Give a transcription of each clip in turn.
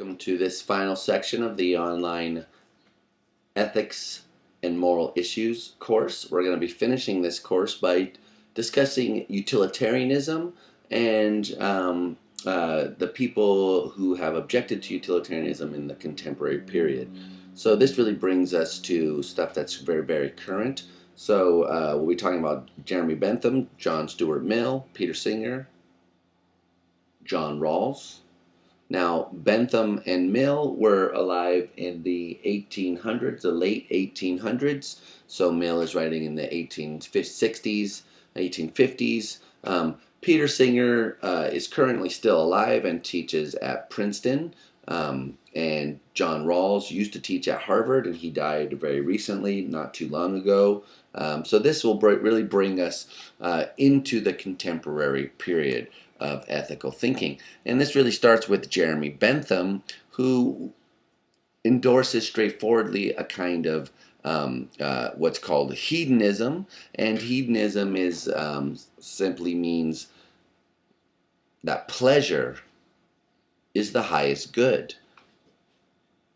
Welcome to this final section of the online Ethics and Moral Issues course. We're going to be finishing this course by discussing utilitarianism and the people who have objected to utilitarianism in the contemporary period. So this really brings us to stuff that's very, very current. So we'll be talking about Jeremy Bentham, John Stuart Mill, Peter Singer, John Rawls. Now, Bentham and Mill were alive in the 1800s, the late 1800s. So Mill is writing in the 1860s, 1850s. Peter Singer is currently still alive and teaches at Princeton. And John Rawls used to teach at Harvard, and he died very recently, not too long ago. So this will really bring us into the contemporary period of ethical thinking. And this really starts with Jeremy Bentham, who endorses straightforwardly a kind of what's called hedonism. And hedonism is simply means that pleasure is the highest good.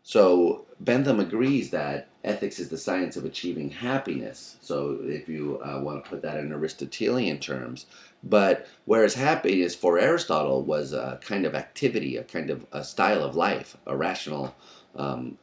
So Bentham agrees that ethics is the science of achieving happiness. So if you want to put that in Aristotelian terms. But whereas happiness for Aristotle was a kind of activity, a kind of a style of life, a rational, an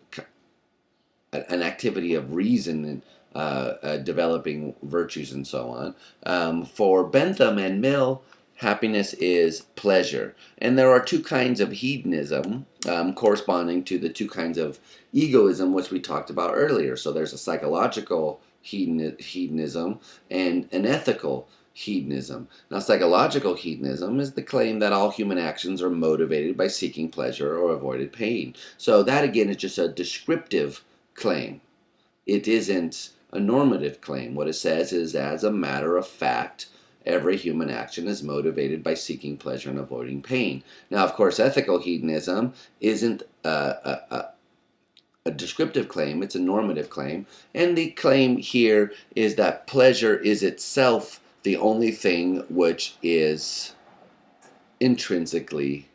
activity of reason, developing virtues and so on. For Bentham and Mill, happiness is pleasure. And there are two kinds of hedonism corresponding to the two kinds of egoism which we talked about earlier. So there's a psychological hedonism and an ethical hedonism. Now, psychological hedonism is the claim that all human actions are motivated by seeking pleasure or avoiding pain. So that, again, is just a descriptive claim. It isn't a normative claim. What it says is, as a matter of fact, every human action is motivated by seeking pleasure and avoiding pain. Now, of course, ethical hedonism isn't a descriptive claim, it's a normative claim. And the claim here is that pleasure is itself the only thing which is intrinsically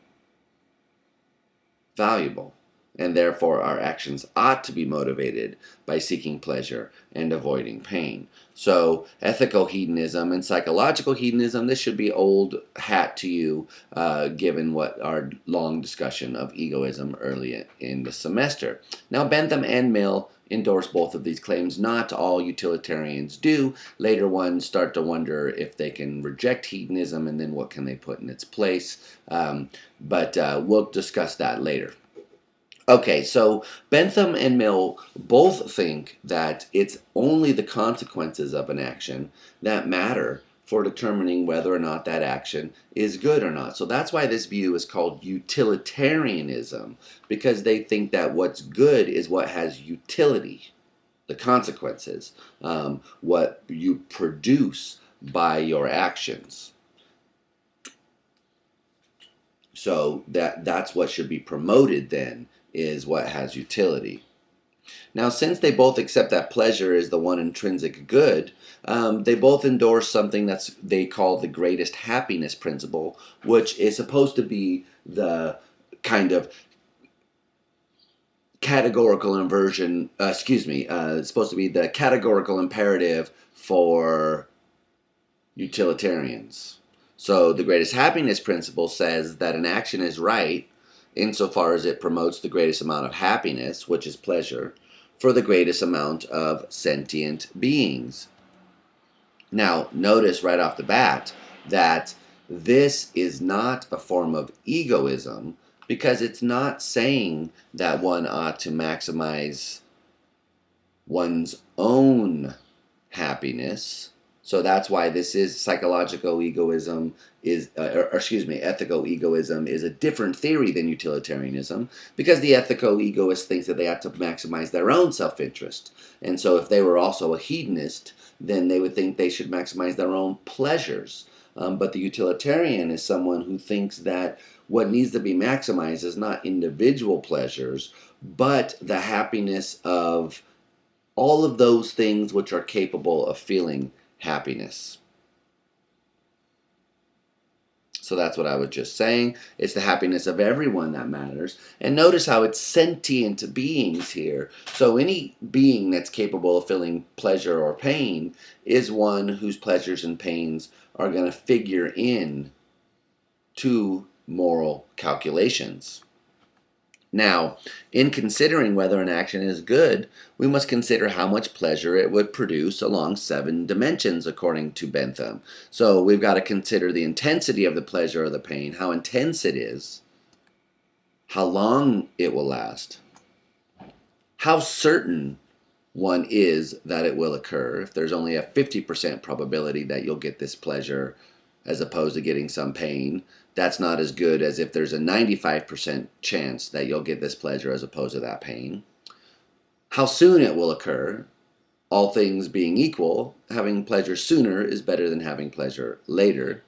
valuable. And therefore our actions ought to be motivated by seeking pleasure and avoiding pain. So ethical hedonism and psychological hedonism, this should be old hat to you, given what our long discussion of egoism early in the semester. Now, Bentham and Mill endorse both of these claims. Not all utilitarians do. Later ones start to wonder if they can reject hedonism, and then what can they put in its place. But we'll discuss that later. Okay, so Bentham and Mill both think that it's only the consequences of an action that matter for determining whether or not that action is good or not. So that's why this view is called utilitarianism, because they think that what's good is what has utility, the consequences, what you produce by your actions. So that's what should be promoted then, is what has utility. Now, since they both accept that pleasure is the one intrinsic good, they both endorse something that's they call the greatest happiness principle, which is supposed to be the kind of categorical inversion, it's supposed to be the categorical imperative for utilitarians. So the greatest happiness principle says that an action is right insofar as it promotes the greatest amount of happiness, which is pleasure, for the greatest amount of sentient beings. Now, notice right off the bat that this is not a form of egoism, because it's not saying that one ought to maximize one's own happiness. So that's why this is psychological egoism ethical egoism is a different theory than utilitarianism, because the ethical egoist thinks that they have to maximize their own self-interest. And so if they were also a hedonist, then they would think they should maximize their own pleasures. But the utilitarian is someone who thinks that what needs to be maximized is not individual pleasures, but the happiness of all of those things which are capable of feeling happiness. So that's what I was just saying. It's the happiness of everyone that matters. And notice how it's sentient beings here. So any being that's capable of feeling pleasure or pain is one whose pleasures and pains are going to figure in to moral calculations. Now, in considering whether an action is good, we must consider how much pleasure it would produce along 7 dimensions, according to Bentham. So we've got to consider the intensity of the pleasure or the pain, how intense it is, how long it will last, how certain one is that it will occur. If there's only a 50% probability that you'll get this pleasure as opposed to getting some pain, that's not as good as if there's a 95% chance that you'll get this pleasure as opposed to that pain. How soon it will occur, all things being equal, having pleasure sooner is better than having pleasure later.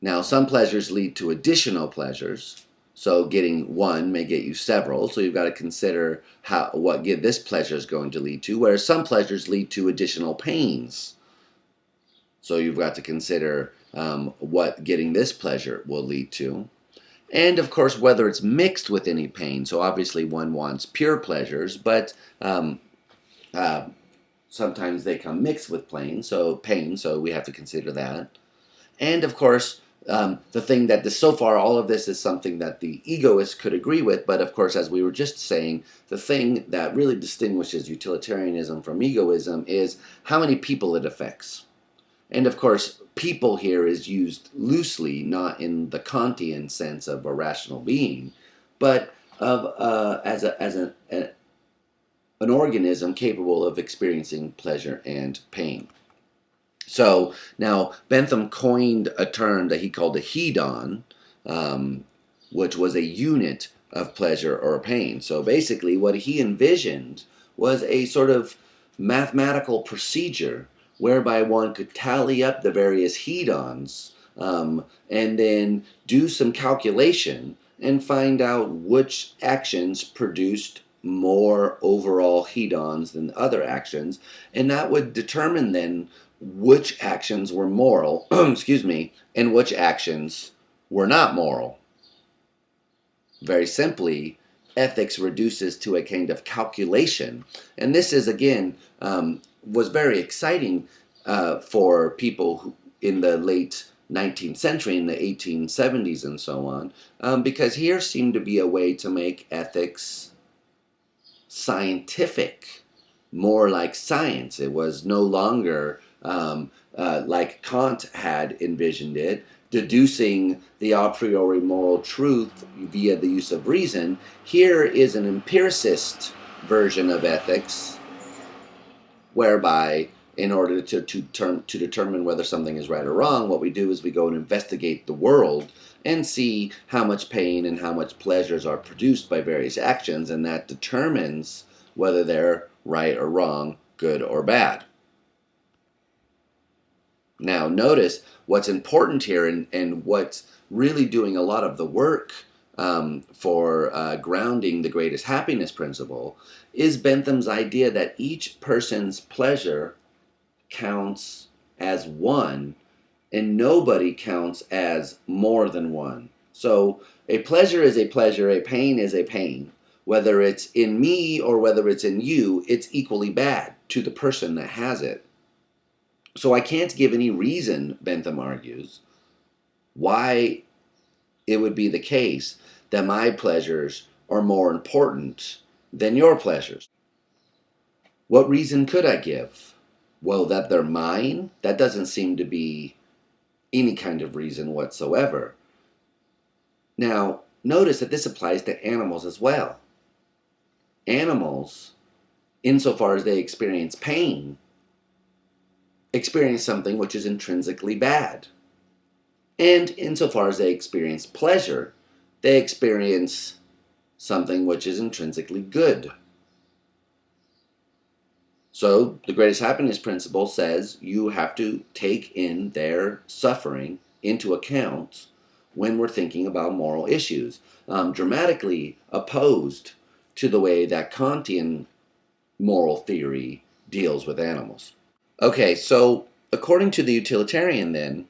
Now, some pleasures lead to additional pleasures, so getting one may get you several, so you've got to consider what this pleasure is going to lead to, whereas some pleasures lead to additional pains. So you've got to consider what getting this pleasure will lead to. And of course, whether it's mixed with any pain. So obviously one wants pure pleasures, but sometimes they come mixed with pain, so we have to consider that. And of course, the thing that so far all of this is something that the egoist could agree with, but of course, as we were just saying, the thing that really distinguishes utilitarianism from egoism is how many people it affects. And of course, people here is used loosely, not in the Kantian sense of a rational being, but as an organism capable of experiencing pleasure and pain. So now Bentham coined a term that he called a hedon, which was a unit of pleasure or pain. So basically what he envisioned was a sort of mathematical procedure whereby one could tally up the various hedons and then do some calculation and find out which actions produced more overall hedons than other actions, and that would determine then which actions were moral, and which actions were not moral. Very simply, ethics reduces to a kind of calculation, and this is again was very exciting for people who, in the late 19th century, in the 1870s and so on, because here seemed to be a way to make ethics scientific, more like science. It was no longer like Kant had envisioned it, deducing the a priori moral truth via the use of reason. Here is an empiricist version of ethics, whereby in order to determine whether something is right or wrong, what we do is we go and investigate the world and see how much pain and how much pleasures are produced by various actions, and that determines whether they're right or wrong, good or bad. Now notice what's important here and what's really doing a lot of the work for grounding the greatest happiness principle is Bentham's idea that each person's pleasure counts as one and nobody counts as more than one. So a pleasure is a pleasure, a pain is a pain. Whether it's in me or whether it's in you, it's equally bad to the person that has it. So I can't give any reason, Bentham argues, why it would be the case that my pleasures are more important than your pleasures. What reason could I give? Well, that they're mine? That doesn't seem to be any kind of reason whatsoever. Now, notice that this applies to animals as well. Animals, insofar as they experience pain, experience something which is intrinsically bad. And insofar as they experience pleasure, they experience something which is intrinsically good. So the greatest happiness principle says you have to take in their suffering into account when we're thinking about moral issues, dramatically opposed to the way that Kantian moral theory deals with animals. Okay, so according to the utilitarian then,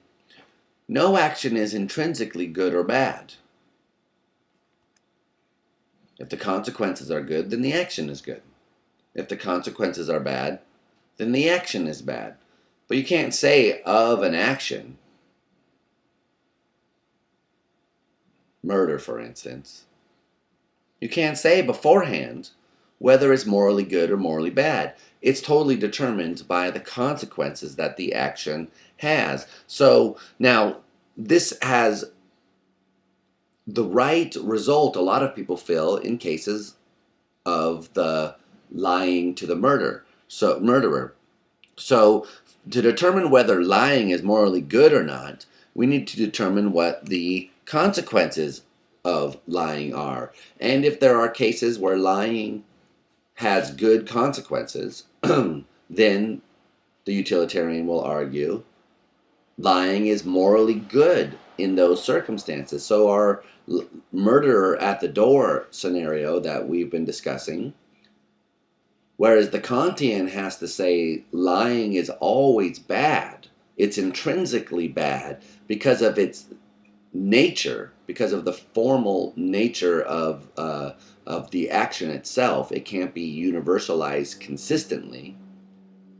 No action is intrinsically good or bad. If the consequences are good, then the action is good. If the consequences are bad, then the action is bad. But you can't say of an action, murder for instance, you can't say beforehand whether it's morally good or morally bad. It's totally determined by the consequences that the action has. So now this has the right result, a lot of people feel, in cases of the lying to the murderer. So to determine whether lying is morally good or not, we need to determine what the consequences of lying are. And if there are cases where lying has good consequences, then the utilitarian will argue lying is morally good in those circumstances. So our murderer at the door scenario that we've been discussing, whereas the Kantian has to say lying is always bad, it's intrinsically bad because of its nature, because of the formal nature of the action itself. It can't be universalized consistently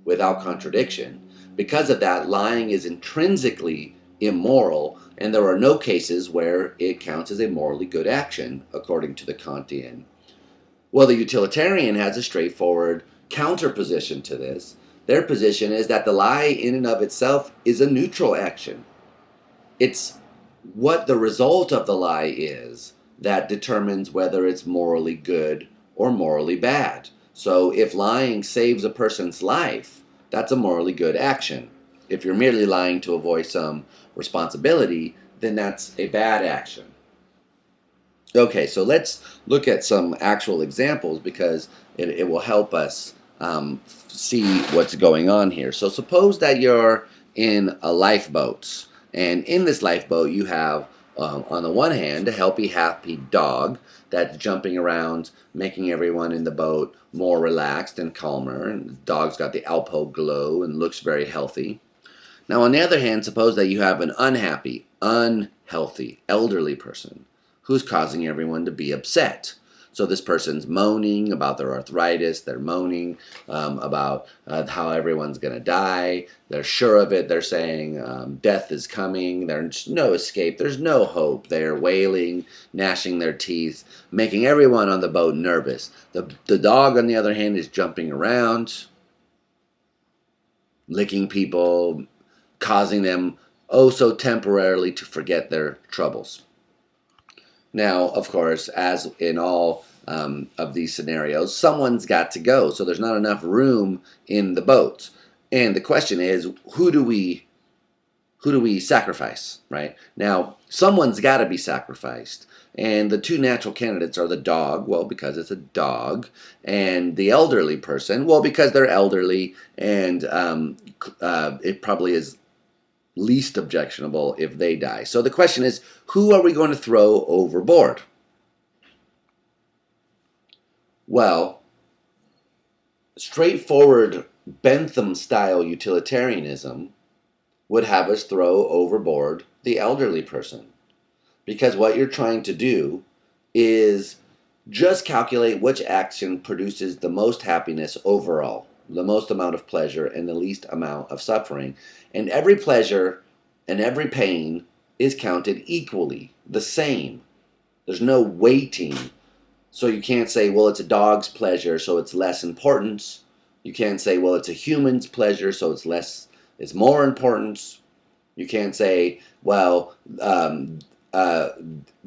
without contradiction. Because of that, lying is intrinsically immoral, and there are no cases where it counts as a morally good action, according to the Kantian. Well, the utilitarian has a straightforward counterposition to this. Their position is that the lie in and of itself is a neutral action. It's what the result of the lie is that determines whether it's morally good or morally bad. So if lying saves a person's life, that's a morally good action. If you're merely lying to avoid some responsibility, then that's a bad action. Okay, so let's look at some actual examples because it will help us see what's going on here. So suppose that you're in a lifeboat, and in this lifeboat you have, on the one hand, a healthy, happy dog that's jumping around, making everyone in the boat more relaxed and calmer, and the dog's got the alpo glow and looks very healthy. Now, on the other hand, suppose that you have an unhappy, unhealthy, elderly person who's causing everyone to be upset. So this person's moaning about their arthritis, they're moaning about how everyone's going to die, they're sure of it, they're saying death is coming, there's no escape, there's no hope, they're wailing, gnashing their teeth, making everyone on the boat nervous. The dog, on the other hand, is jumping around, licking people, causing them oh so temporarily to forget their troubles. Now, of course, as in all of these scenarios, someone's got to go, so there's not enough room in the boat. And the question is, who do we sacrifice, right? Now, someone's got to be sacrificed. And the two natural candidates are the dog, well, because it's a dog, and the elderly person, well, because they're elderly, and it probably is least objectionable if they die. So the question is, who are we going to throw overboard? Well, straightforward Bentham-style utilitarianism would have us throw overboard the elderly person. Because what you're trying to do is just calculate which action produces the most happiness overall, the most amount of pleasure and the least amount of suffering. And every pleasure and every pain is counted equally, the same. There's no weighting. So you can't say, well, it's a dog's pleasure, so it's less importance. You can't say, well, it's a human's pleasure, so it's more importance. You can't say, well,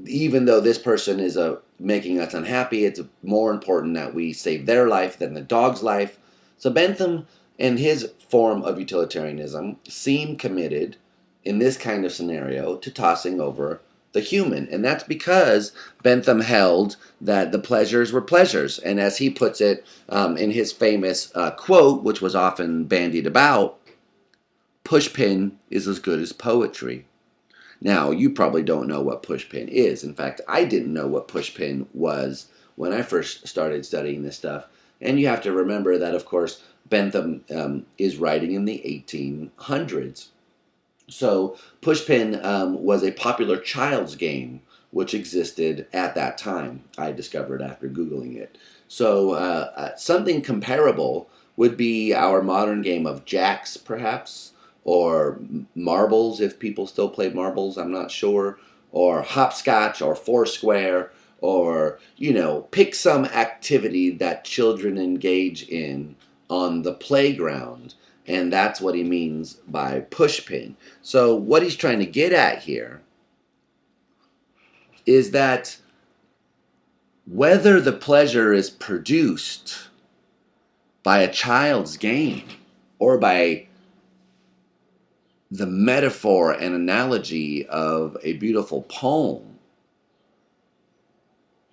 even though this person is making us unhappy, it's more important that we save their life than the dog's life. So Bentham and his form of utilitarianism seem committed in this kind of scenario to tossing over the human. And that's because Bentham held that the pleasures were pleasures. And as he puts it in his famous quote, which was often bandied about, pushpin is as good as poetry. Now, you probably don't know what pushpin is. In fact, I didn't know what pushpin was when I first started studying this stuff. And you have to remember that, of course, Bentham is writing in the 1800s. So pushpin was a popular child's game which existed at that time. I discovered after Googling it. So something comparable would be our modern game of jacks, perhaps, or marbles if people still play marbles, I'm not sure, or hopscotch or foursquare, or, pick some activity that children engage in on the playground. And that's what he means by pushpin. So what he's trying to get at here is that whether the pleasure is produced by a child's game or by the metaphor and analogy of a beautiful poem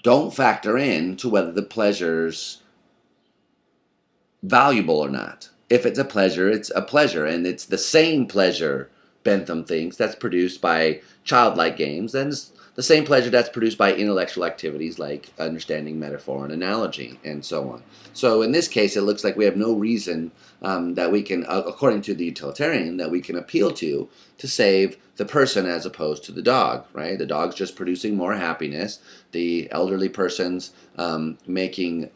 don't factor in to whether the pleasure's valuable or not. If it's a pleasure, it's a pleasure, and it's the same pleasure, Bentham thinks, that's produced by childlike games, and it's the same pleasure that's produced by intellectual activities like understanding metaphor and analogy, and so on. So in this case, it looks like we have no reason that we can, according to the utilitarian, that we can appeal to save the person as opposed to the dog, right? The dog's just producing more happiness. The elderly person's making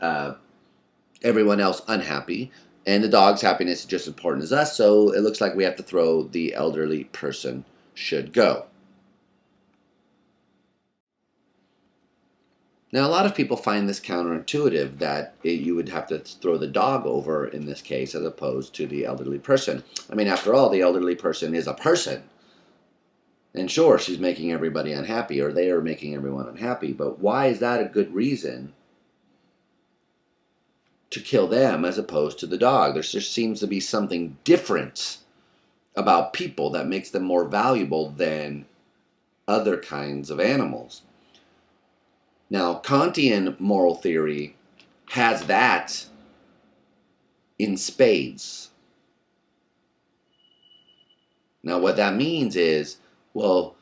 everyone else unhappy, and the dog's happiness is just as important as us, so it looks like we have to throw the elderly person should go. Now, a lot of people find this counterintuitive, that you would have to throw the dog over in this case as opposed to the elderly person. I mean, after all, the elderly person is a person. And sure, she's making everybody unhappy, or they are making everyone unhappy, but why is that a good reason to kill them as opposed to the dog? There just seems to be something different about people that makes them more valuable than other kinds of animals. Now, Kantian moral theory has that in spades. Now, what that means is, well,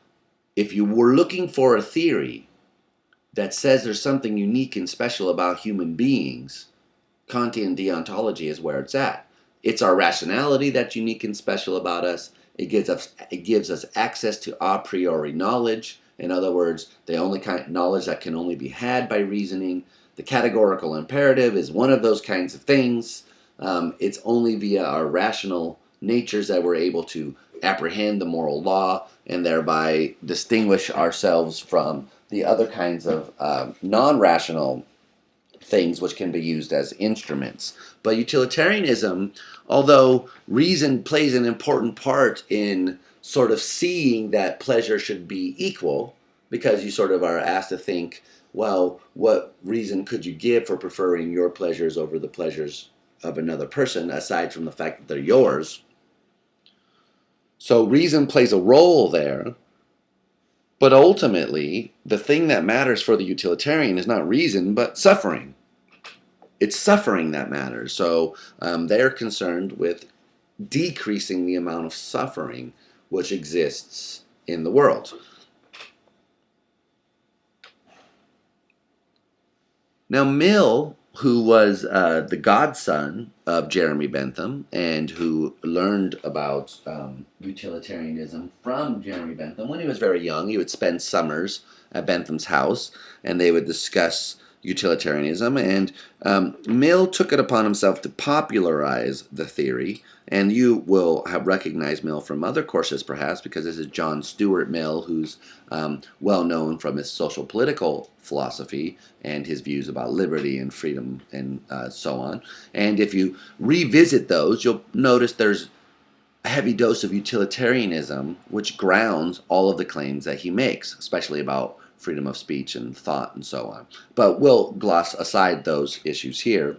if you were looking for a theory that says there's something unique and special about human beings, Kantian deontology is where it's at. It's our rationality that's unique and special about us. It gives us access to a priori knowledge. In other words, the only kind of knowledge that can only be had by reasoning. The categorical imperative is one of those kinds of things. It's only via our rational natures that we're able to apprehend the moral law and thereby distinguish ourselves from the other kinds of non-rational things which can be used as instruments. But utilitarianism, although reason plays an important part in sort of seeing that pleasure should be equal, because you sort of are asked to think, well, what reason could you give for preferring your pleasures over the pleasures of another person, aside from the fact that they're yours? So reason plays a role there, but ultimately, the thing that matters for the utilitarian is not reason, but suffering. It's suffering that matters. So they're concerned with decreasing the amount of suffering which exists in the world. Now, Mill, who was the godson of Jeremy Bentham and who learned about utilitarianism from Jeremy Bentham when he was very young, he would spend summers at Bentham's house and they would discuss utilitarianism, and Mill took it upon himself to popularize the theory. And you will have recognized Mill from other courses, perhaps, because this is John Stuart Mill, who's well known from his social political philosophy and his views about liberty and freedom and so on. And if you revisit those, you'll notice there's a heavy dose of utilitarianism, which grounds all of the claims that he makes, especially about freedom of speech and thought and so on. But we'll gloss aside those issues here.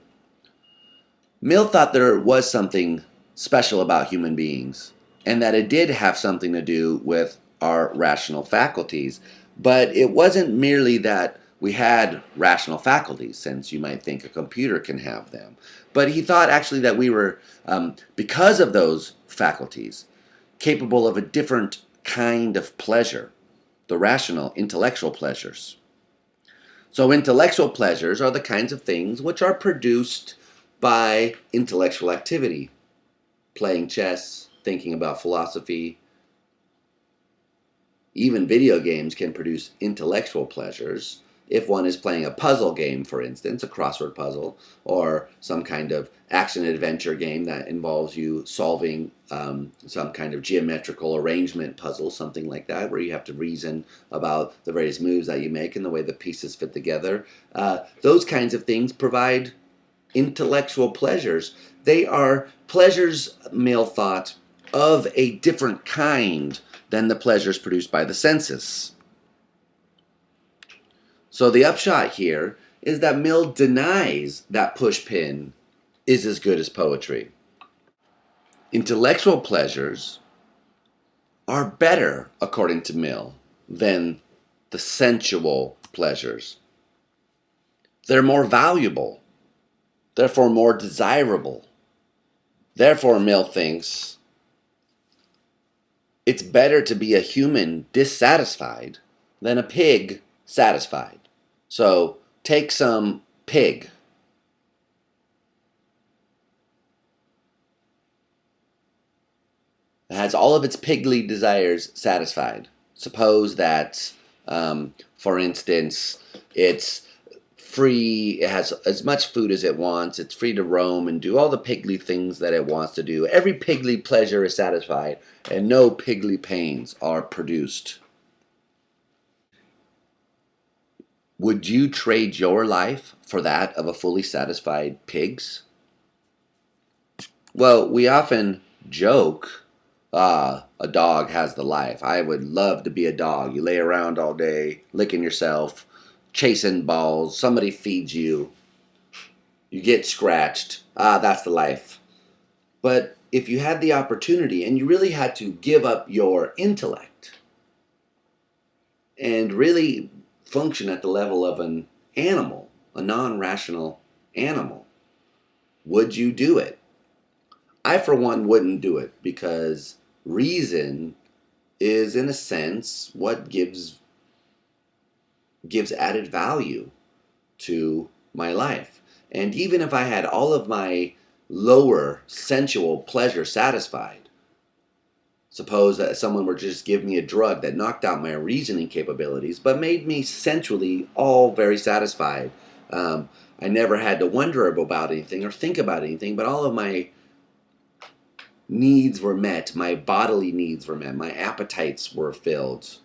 Mill thought there was something special about human beings, and that it did have something to do with our rational faculties. But it wasn't merely that we had rational faculties, since you might think a computer can have them. But he thought actually that we were, because of those faculties, capable of a different kind of pleasure, the rational, intellectual pleasures. So intellectual pleasures are the kinds of things which are produced by intellectual activity. Playing chess, thinking about philosophy, Even video games can produce intellectual pleasures. If one is playing a puzzle game, for instance, a crossword puzzle, or some kind of action-adventure game that involves you solving some kind of geometrical arrangement puzzle, something like that, where you have to reason about the various moves that you make and the way the pieces fit together. Those kinds of things provide intellectual pleasures. They are pleasures, Mill thought, of a different kind than the pleasures produced by the senses. So the upshot here is that Mill denies that pushpin is as good as poetry. Intellectual pleasures are better, according to Mill, than the sensual pleasures. They're more valuable, therefore more desirable. Therefore, Mill thinks it's better to be a human dissatisfied than a pig satisfied. So take some pig. It has all of its pigly desires satisfied. Suppose that, for instance, it's free, it has as much food as it wants, it's free to roam and do all the pigly things that it wants to do. Every pigly pleasure is satisfied, and no pigly pains are produced. Would you trade your life for that of a fully satisfied pig's? Well, we often joke, a dog has the life. I would love to be a dog. You lay around all day, licking yourself, chasing balls, somebody feeds you, you get scratched. That's the life. But if you had the opportunity and you really had to give up your intellect and really function at the level of an animal, a non-rational animal, would you do it? I, for one, wouldn't do it because reason is, in a sense, what gives added value to my life. And even if I had all of my lower sensual pleasure satisfied, suppose that someone were to just give me a drug that knocked out my reasoning capabilities but made me sensually all very satisfied. I never had to wonder about anything or think about anything, but all of my needs were met, my bodily needs were met, my appetites were filled.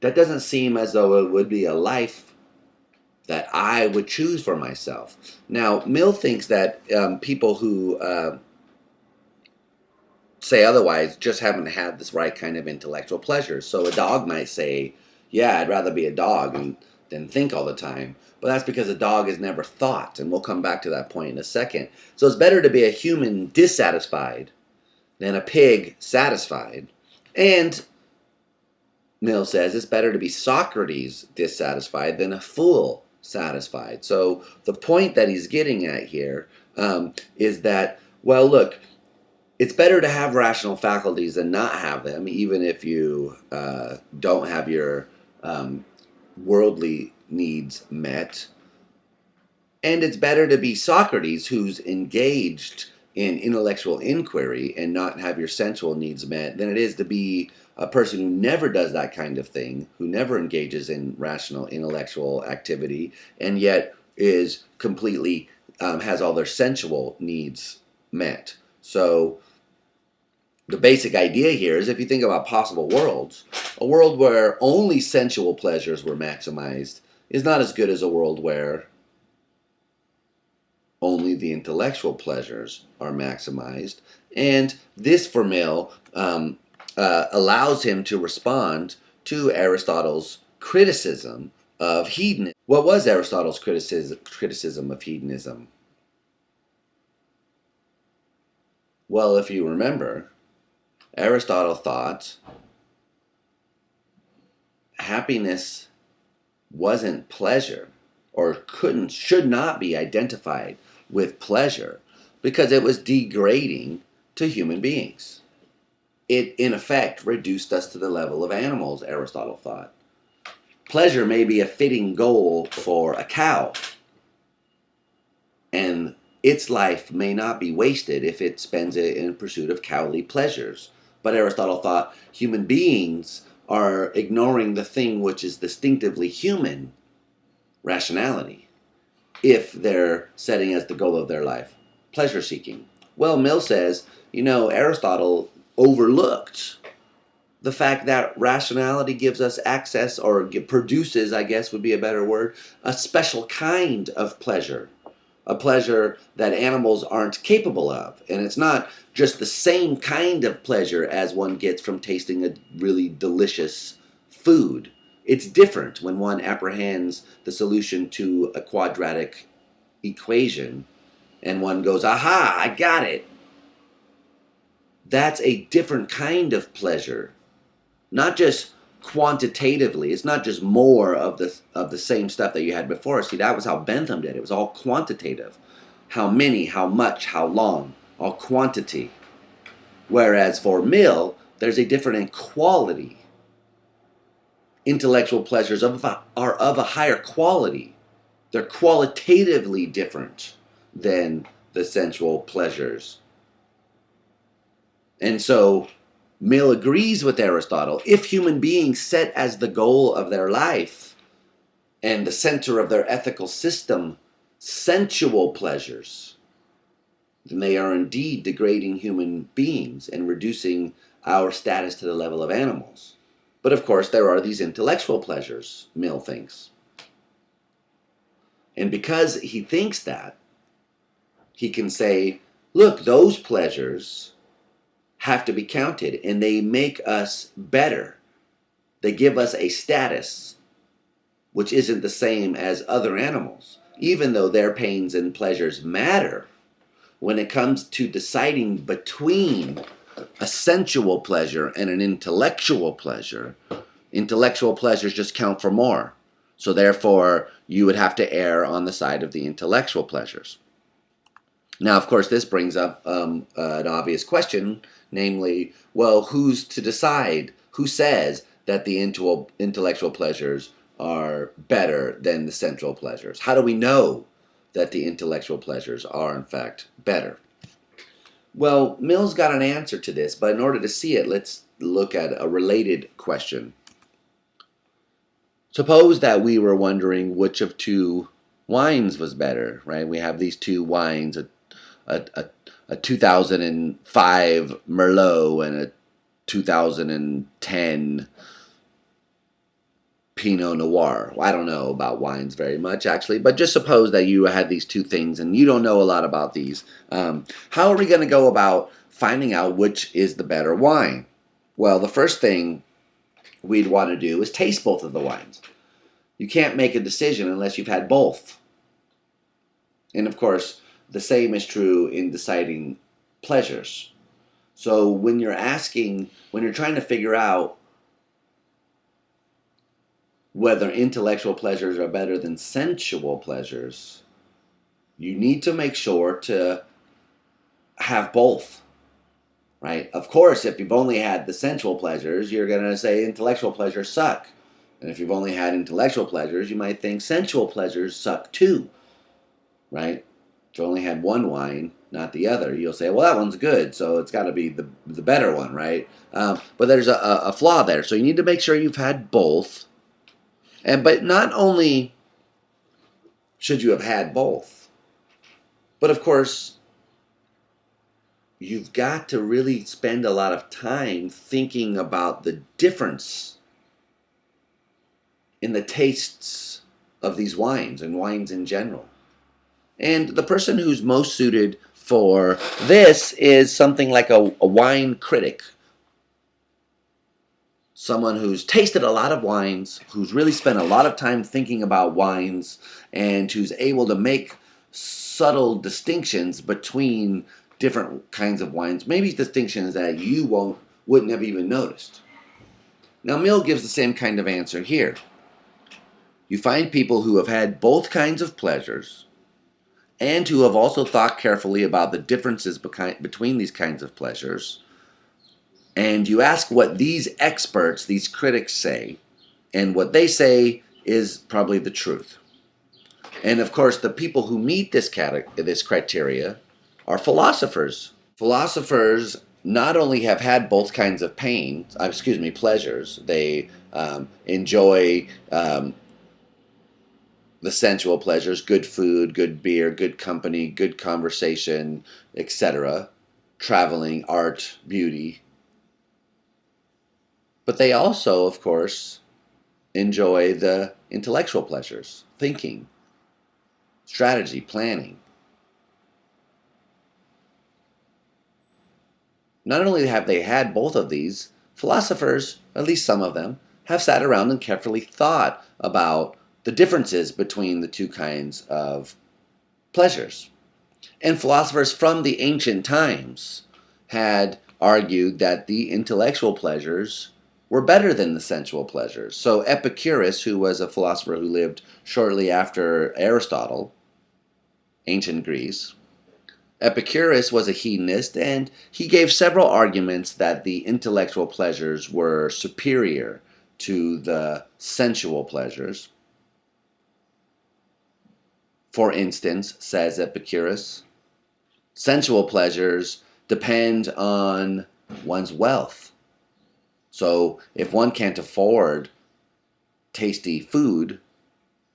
That doesn't seem as though it would be a life that I would choose for myself. Now, Mill thinks that people who say otherwise just haven't had this right kind of intellectual pleasure. So a dog might say, yeah, I'd rather be a dog than think all the time. But that's because a dog has never thought, and we'll come back to that point in a second. So it's better to be a human dissatisfied than a pig satisfied. And Mill says it's better to be Socrates dissatisfied than a fool satisfied. So the point that he's getting at here is that, well, look, it's better to have rational faculties than not have them, even if you don't have your worldly needs met. And it's better to be Socrates, who's engaged in intellectual inquiry and not have your sensual needs met, than it is to be a person who never does that kind of thing, who never engages in rational intellectual activity, and yet is completely, has all their sensual needs met. So the basic idea here is, if you think about possible worlds, a world where only sensual pleasures were maximized is not as good as a world where only the intellectual pleasures are maximized. And this, for Mill, allows him to respond to Aristotle's criticism of hedonism. What was Aristotle's criticism of hedonism? Well, if you remember, Aristotle thought happiness wasn't pleasure, or should not be identified with pleasure, because it was degrading to human beings. It, in effect, reduced us to the level of animals, Aristotle thought. Pleasure may be a fitting goal for a cow, and its life may not be wasted if it spends it in pursuit of cowly pleasures. But Aristotle thought human beings are ignoring the thing which is distinctively human, rationality, if they're setting as the goal of their life pleasure seeking. Well, Mill says, Aristotle overlooked the fact that rationality gives us access, or produces, I guess would be a better word, a special kind of pleasure. A pleasure that animals aren't capable of. And it's not just the same kind of pleasure as one gets from tasting a really delicious food. It's different when one apprehends the solution to a quadratic equation and one goes, aha, I got it. That's a different kind of pleasure. Not just quantitatively. It's not just more of the same stuff that you had before. See, that was how Bentham did it. It was all quantitative. How many, how much, how long, all quantity. Whereas for Mill, there's a different quality. Intellectual pleasures are of a higher quality. They're qualitatively different than the sensual pleasures. And so Mill agrees with Aristotle. If human beings set as the goal of their life and the center of their ethical system sensual pleasures, then they are indeed degrading human beings and reducing our status to the level of animals. But of course, there are these intellectual pleasures, Mill thinks. And because he thinks that, he can say, look, those pleasures have to be counted, and they make us better. They give us a status which isn't the same as other animals, even though their pains and pleasures matter. When it comes to deciding between a sensual pleasure and an intellectual pleasures just count for more. So therefore, you would have to err on the side of the intellectual pleasures. Now, of course, this brings up an obvious question, namely, well, who's to decide? Who says that the intellectual pleasures are better than the sensual pleasures? How do we know that the intellectual pleasures are, in fact, better? Well, Mill's got an answer to this, but in order to see it, let's look at a related question. Suppose that we were wondering which of two wines was better, right? We have these two wines, a 2005 Merlot and a 2010 Pinot Noir. Well, I don't know about wines very much, actually, but just suppose that you had these two things and you don't know a lot about these. How are we going to go about finding out which is the better wine? Well, the first thing we'd want to do is taste both of the wines. You can't make a decision unless you've had both. And of course, the same is true in deciding pleasures. So when you're trying to figure out whether intellectual pleasures are better than sensual pleasures, you need to make sure to have both, right? Of course, if you've only had the sensual pleasures, you're going to say intellectual pleasures suck. And if you've only had intellectual pleasures, you might think sensual pleasures suck too, right? If you only had one wine, not the other, you'll say, well, that one's good, so it's got to be the better one, right? But there's a flaw there. So you need to make sure you've had both. But not only should you have had both, but of course, you've got to really spend a lot of time thinking about the difference in the tastes of these wines and wines in general. And the person who's most suited for this is something like a wine critic. Someone who's tasted a lot of wines, who's really spent a lot of time thinking about wines, and who's able to make subtle distinctions between different kinds of wines, maybe distinctions that you wouldn't have even noticed. Now, Mill gives the same kind of answer here. You find people who have had both kinds of pleasures and who have also thought carefully about the differences between these kinds of pleasures, and you ask what these experts, these critics say, and what they say is probably the truth. And of course, the people who meet this criteria are philosophers. Philosophers not only have had both kinds of pleasures. They enjoy the sensual pleasures, good food, good beer, good company, good conversation, etc., traveling, art, beauty. But they also, of course, enjoy the intellectual pleasures, thinking, strategy, planning. Not only have they had both of these, philosophers, at least some of them, have sat around and carefully thought about the differences between the two kinds of pleasures. And philosophers from the ancient times had argued that the intellectual pleasures were better than the sensual pleasures. So Epicurus, who was a philosopher who lived shortly after Aristotle, ancient Greece, Epicurus was a hedonist, and he gave several arguments that the intellectual pleasures were superior to the sensual pleasures. For instance, says Epicurus, sensual pleasures depend on one's wealth. So if one can't afford tasty food,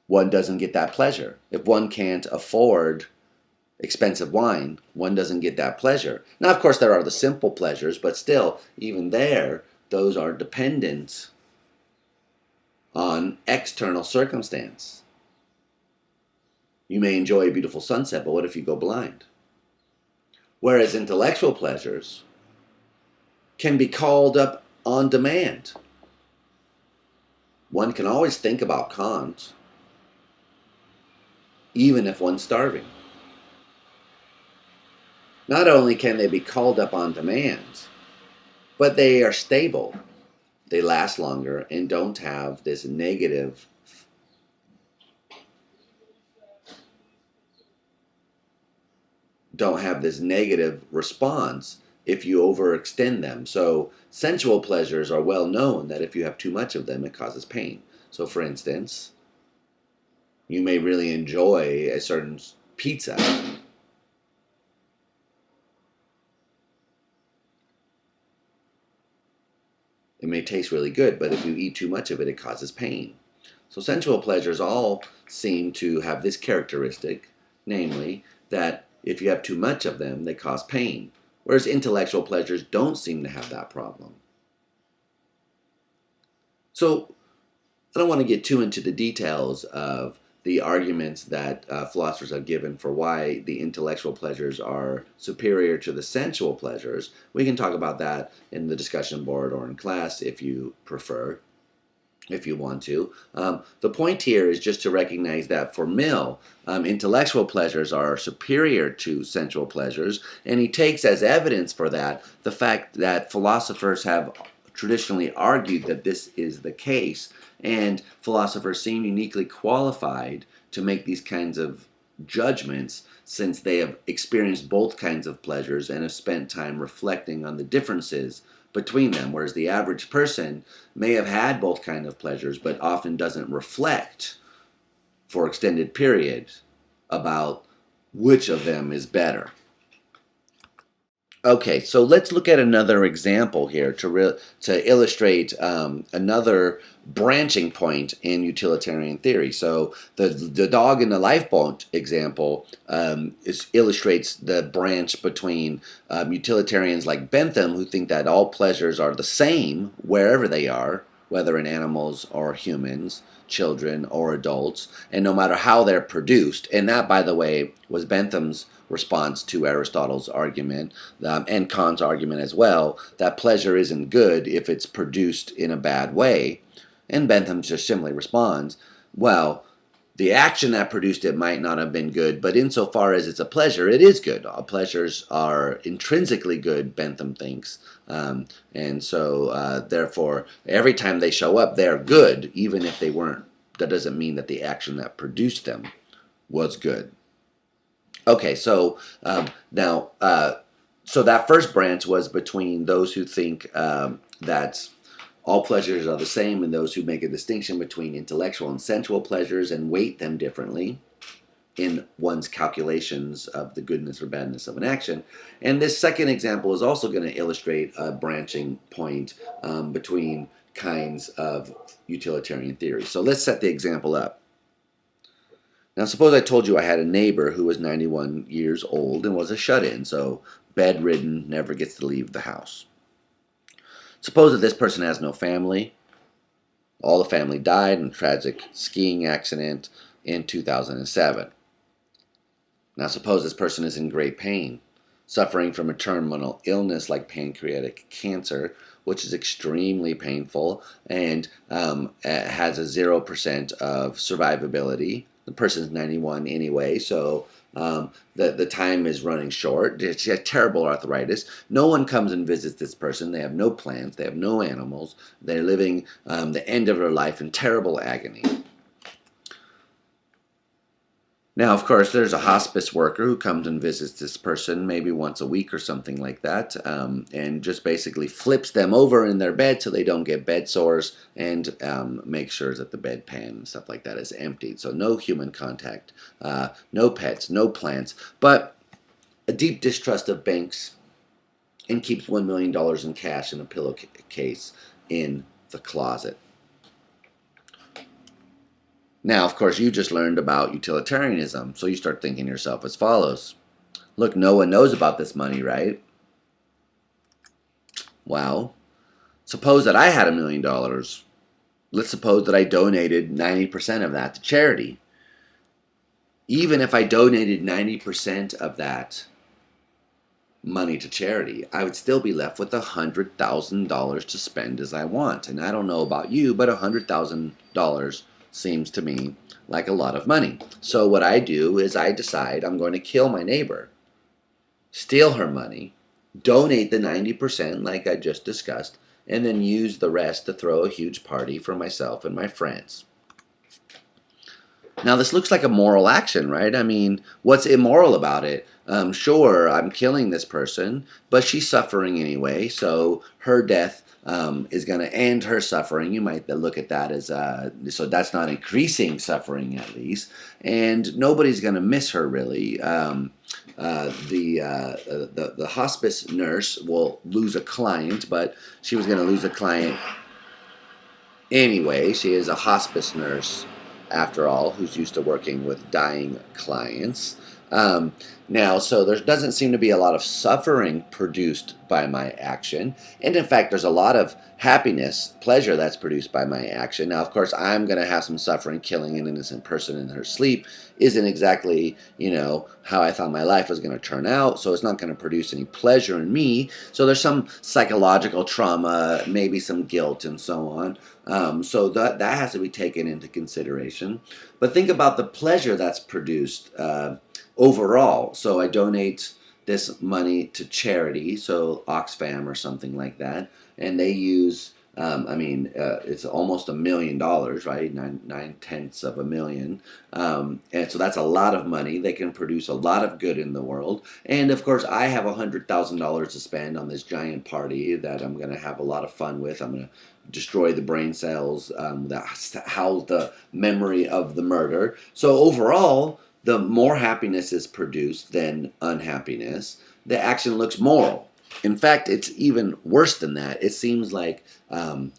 one doesn't get that pleasure. If one can't afford expensive wine, one doesn't get that pleasure. Now, of course, there are the simple pleasures, but still, even there, those are dependent on external circumstance. You may enjoy a beautiful sunset, but what if you go blind? Whereas intellectual pleasures can be called up on demand. One can always think about Kant, even if one's starving. Not only can they be called up on demand, but they are stable. They last longer and don't have this negative response if you overextend them. So sensual pleasures are well known that if you have too much of them, it causes pain. So for instance, you may really enjoy a certain pizza. It may taste really good, but if you eat too much of it, it causes pain. So sensual pleasures all seem to have this characteristic, namely that if you have too much of them, they cause pain, whereas intellectual pleasures don't seem to have that problem. So I don't want to get too into the details of the arguments that philosophers have given for why the intellectual pleasures are superior to the sensual pleasures. We can talk about that in the discussion board or in class if you prefer, if you want to. The point here is just to recognize that for Mill, intellectual pleasures are superior to sensual pleasures, and he takes as evidence for that the fact that philosophers have traditionally argued that this is the case, and philosophers seem uniquely qualified to make these kinds of judgments since they have experienced both kinds of pleasures and have spent time reflecting on the differences between them, whereas the average person may have had both kinds of pleasures but often doesn't reflect for extended periods about which of them is better. Okay, so let's look at another example here to illustrate another branching point in utilitarian theory. So the dog in the lifeboat example illustrates the branch between utilitarians like Bentham, who think that all pleasures are the same wherever they are, whether in animals or humans, children or adults, and no matter how they're produced. And that, by the way, was Bentham's response to Aristotle's argument and Kant's argument as well, that pleasure isn't good if it's produced in a bad way. And Bentham just simply responds, well, the action that produced it might not have been good, but insofar as it's a pleasure, it is good. All pleasures are intrinsically good, Bentham thinks. And so, therefore, every time they show up, they're good, even if they weren't. That doesn't mean that the action that produced them was good. Okay, so now, so that first branch was between those who think that all pleasures are the same and those who make a distinction between intellectual and sensual pleasures and weight them differently. in one's calculations of the goodness or badness of an action. And this second example is also going to illustrate a branching point between kinds of utilitarian theory. So let's set the example up. Now suppose I told you I had a neighbor who was 91 years old and was a shut-in, so bedridden, never gets to leave the house. Suppose that this person has no family. All the family died in a tragic skiing accident in 2007. Now suppose this person is in great pain, suffering from a terminal illness like pancreatic cancer, which is extremely painful and has a 0% of survivability. The person's 91 anyway, so the time is running short. She has terrible arthritis. No one comes and visits this person. They have no plants. They have no animals. They're living the end of their life in terrible agony. Now, of course, there's a hospice worker who comes and visits this person maybe once a week or something like that, and just basically flips them over in their bed so they don't get bed sores, and makes sure that the bedpan and stuff like that is emptied. So no human contact, no pets, no plants, but a deep distrust of banks, and keeps $1 million in cash in a pillowcase in the closet. Now, of course, you just learned about utilitarianism, so you start thinking to yourself as follows. Look, no one knows about this money, right? Well, suppose that I had $1 million. Let's suppose that I donated 90% of that to charity. Even if I donated 90% of that money to charity, I would still be left with $100,000 to spend as I want. And I don't know about you, but $100,000 seems to me like a lot of money. So what I do is I decide I'm going to kill my neighbor, steal her money, donate the 90% like I just discussed, and then use the rest to throw a huge party for myself and my friends. Now this looks like a moral action, right? I mean, what's immoral about it? Sure, I'm killing this person, but she's suffering anyway, so her death is going to end her suffering. You might look at that as, so that's not increasing suffering at least, and nobody's going to miss her really. The hospice nurse will lose a client, but she was going to lose a client anyway. She is a hospice nurse, after all, who's used to working with dying clients. Now, so there doesn't seem to be a lot of suffering produced by my action. And in fact, there's a lot of happiness, pleasure that's produced by my action. Now, of course, I'm going to have some suffering. Killing an innocent person in her sleep isn't exactly, how I thought my life was going to turn out. So it's not going to produce any pleasure in me. So there's some psychological trauma, maybe some guilt and so on. So that has to be taken into consideration. But think about the pleasure that's produced overall. So I donate this money to charity, so Oxfam or something like that, and they use, it's almost $1 million, right? 9/10 of $1 million, and so that's a lot of money. They can produce a lot of good in the world, and of course I have $100,000 to spend on this giant party that I'm going to have a lot of fun with. I'm going to destroy the brain cells that house the memory of the murder. So overall, the more happiness is produced than unhappiness, the action looks moral. In fact, it's even worse than that. It seems like, so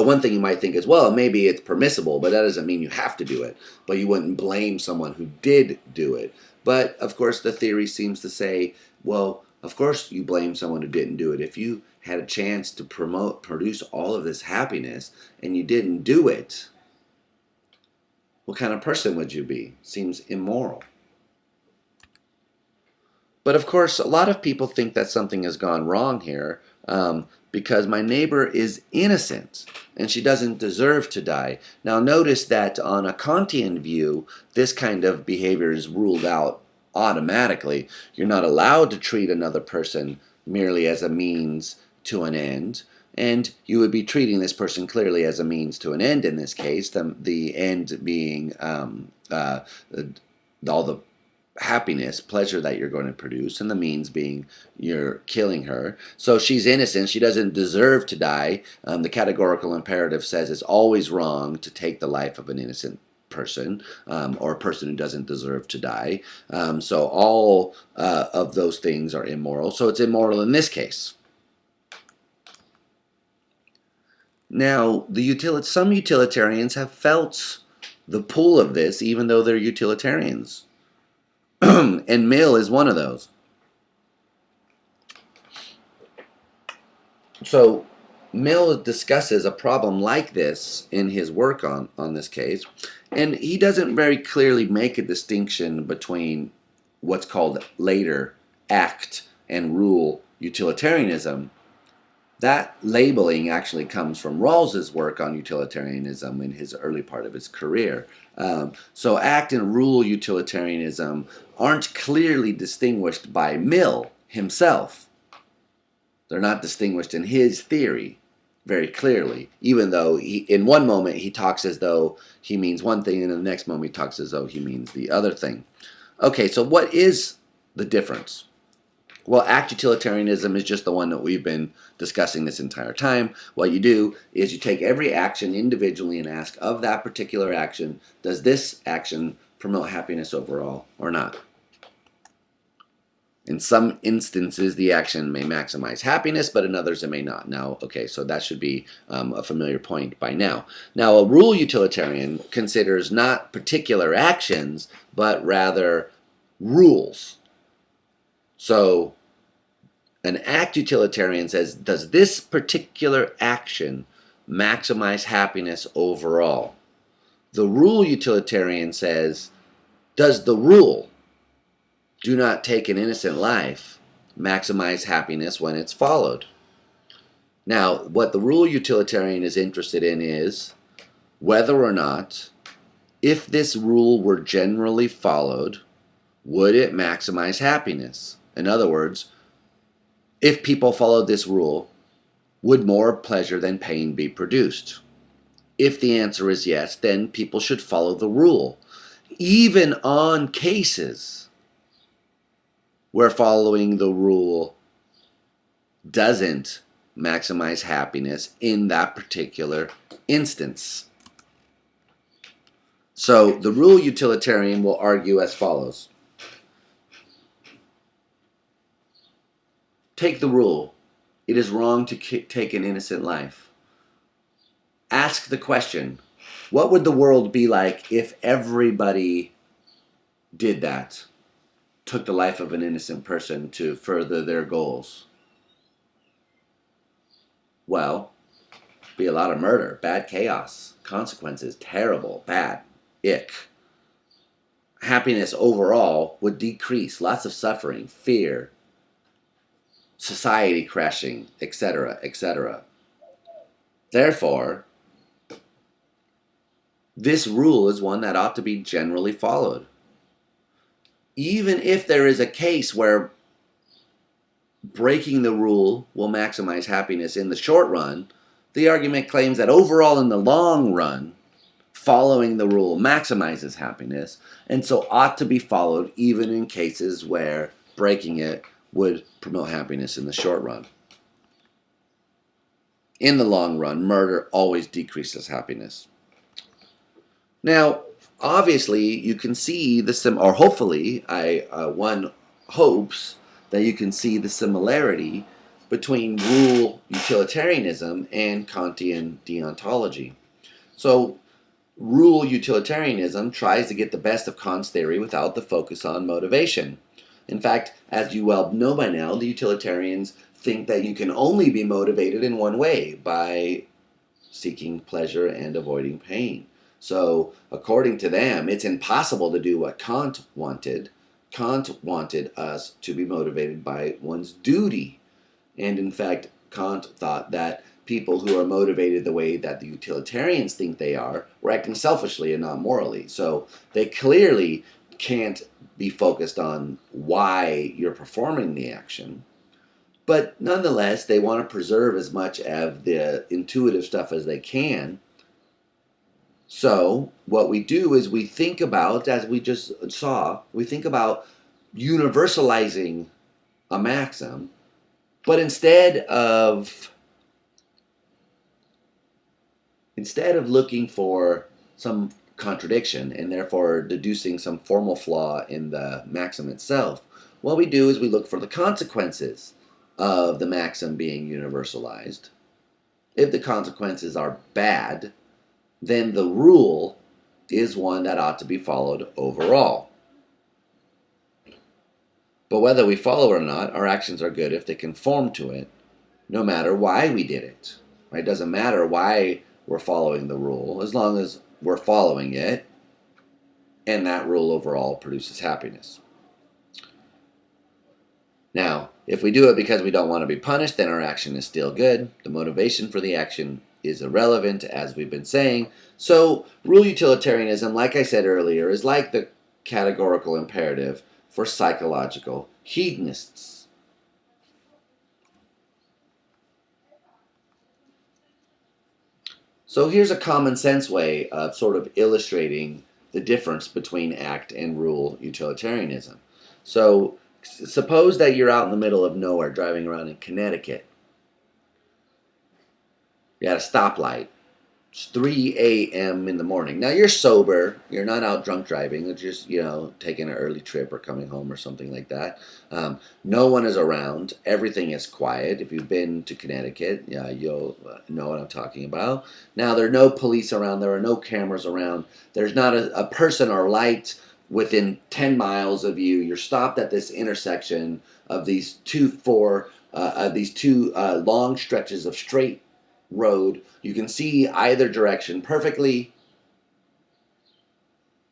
one thing you might think is, well, maybe it's permissible, but that doesn't mean you have to do it. But you wouldn't blame someone who did do it. But, of course, the theory seems to say, well, of course you blame someone who didn't do it. If you had a chance to produce all of this happiness and you didn't do it, what kind of person would you be? Seems immoral. But of course, a lot of people think that something has gone wrong here because my neighbor is innocent and she doesn't deserve to die. Now notice that on a Kantian view, this kind of behavior is ruled out automatically. You're not allowed to treat another person merely as a means to an end. And you would be treating this person clearly as a means to an end in this case, the end being all the happiness, pleasure that you're going to produce, and the means being you're killing her. So she's innocent. She doesn't deserve to die. The categorical imperative says it's always wrong to take the life of an innocent person, or a person who doesn't deserve to die. So all of those things are immoral. So it's immoral in this case. Now, some utilitarians have felt the pull of this, even though they're utilitarians. And Mill is one of those. So Mill discusses a problem like this in his work on this case, and he doesn't very clearly make a distinction between what's called later act and rule utilitarianism. That labeling actually comes from Rawls's work on utilitarianism in his early part of his career. So act and rule utilitarianism aren't clearly distinguished by Mill himself. They're not distinguished in his theory very clearly, even though in one moment he talks as though he means one thing, and in the next moment he talks as though he means the other thing. Okay, so what is the difference? Well, act utilitarianism is just the one that we've been discussing this entire time. What you do is you take every action individually and ask, of that particular action, does this action promote happiness overall or not? In some instances, the action may maximize happiness, but in others it may not. Now, okay, so that should be a familiar point by now. Now, a rule utilitarian considers not particular actions, but rather rules. So, an act utilitarian says, does this particular action maximize happiness overall? The rule utilitarian says, does the rule, do not take an innocent life, maximize happiness when it's followed? Now, what the rule utilitarian is interested in is whether or not, if this rule were generally followed, would it maximize happiness? In other words, if people followed this rule, would more pleasure than pain be produced? If the answer is yes, then people should follow the rule, even on cases where following the rule doesn't maximize happiness in that particular instance. So the rule utilitarian will argue as follows. Take the rule. It is wrong to take an innocent life. Ask the question, what would the world be like if everybody did that? Took the life of an innocent person to further their goals? Well, be a lot of murder, bad chaos, consequences, terrible, bad, ick. Happiness overall would decrease, lots of suffering, fear, society crashing, etc., etc. Therefore, this rule is one that ought to be generally followed. Even if there is a case where breaking the rule will maximize happiness in the short run, the argument claims that overall in the long run, following the rule maximizes happiness, and so ought to be followed even in cases where breaking it would promote happiness in the short run. In the long run, murder always decreases happiness. Now, obviously, you can see or hopefully, one hopes that you can see the similarity between rule utilitarianism and Kantian deontology. So, rule utilitarianism tries to get the best of Kant's theory without the focus on motivation. In fact, as you well know by now, the utilitarians think that you can only be motivated in one way, by seeking pleasure and avoiding pain. So, according to them, it's impossible to do what Kant wanted. Kant wanted us to be motivated by one's duty. And in fact, Kant thought that people who are motivated the way that the utilitarians think they are were acting selfishly and not morally. So, they clearly can't be focused on why you're performing the action. But nonetheless, they want to preserve as much of the intuitive stuff as they can. So what we do is we think about, as we just saw, we think about universalizing a maxim, but instead of looking for some contradiction and therefore deducing some formal flaw in the maxim itself, what we do is we look for the consequences of the maxim being universalized. If the consequences are bad, then the rule is one that ought to be followed overall. But whether we follow it or not, our actions are good if they conform to it, no matter why we did it. Right? It doesn't matter why we're following the rule, as long as we're following it, and that rule overall produces happiness. Now, if we do it because we don't want to be punished, then our action is still good. The motivation for the action is irrelevant, as we've been saying. So, rule utilitarianism, like I said earlier, is like the categorical imperative for psychological hedonists. So here's a common sense way of sort of illustrating the difference between act and rule utilitarianism. So suppose that you're out in the middle of nowhere driving around in Connecticut. You're at a stoplight. It's 3 a.m. in the morning. Now you're sober. You're not out drunk driving. You're just, taking an early trip or coming home or something like that. No one is around. Everything is quiet. If you've been to Connecticut, you'll know what I'm talking about. Now there are no police around. There are no cameras around. There's not a person or light within 10 miles of you. You're stopped at this intersection of these two long stretches of straight road. You can see either direction perfectly.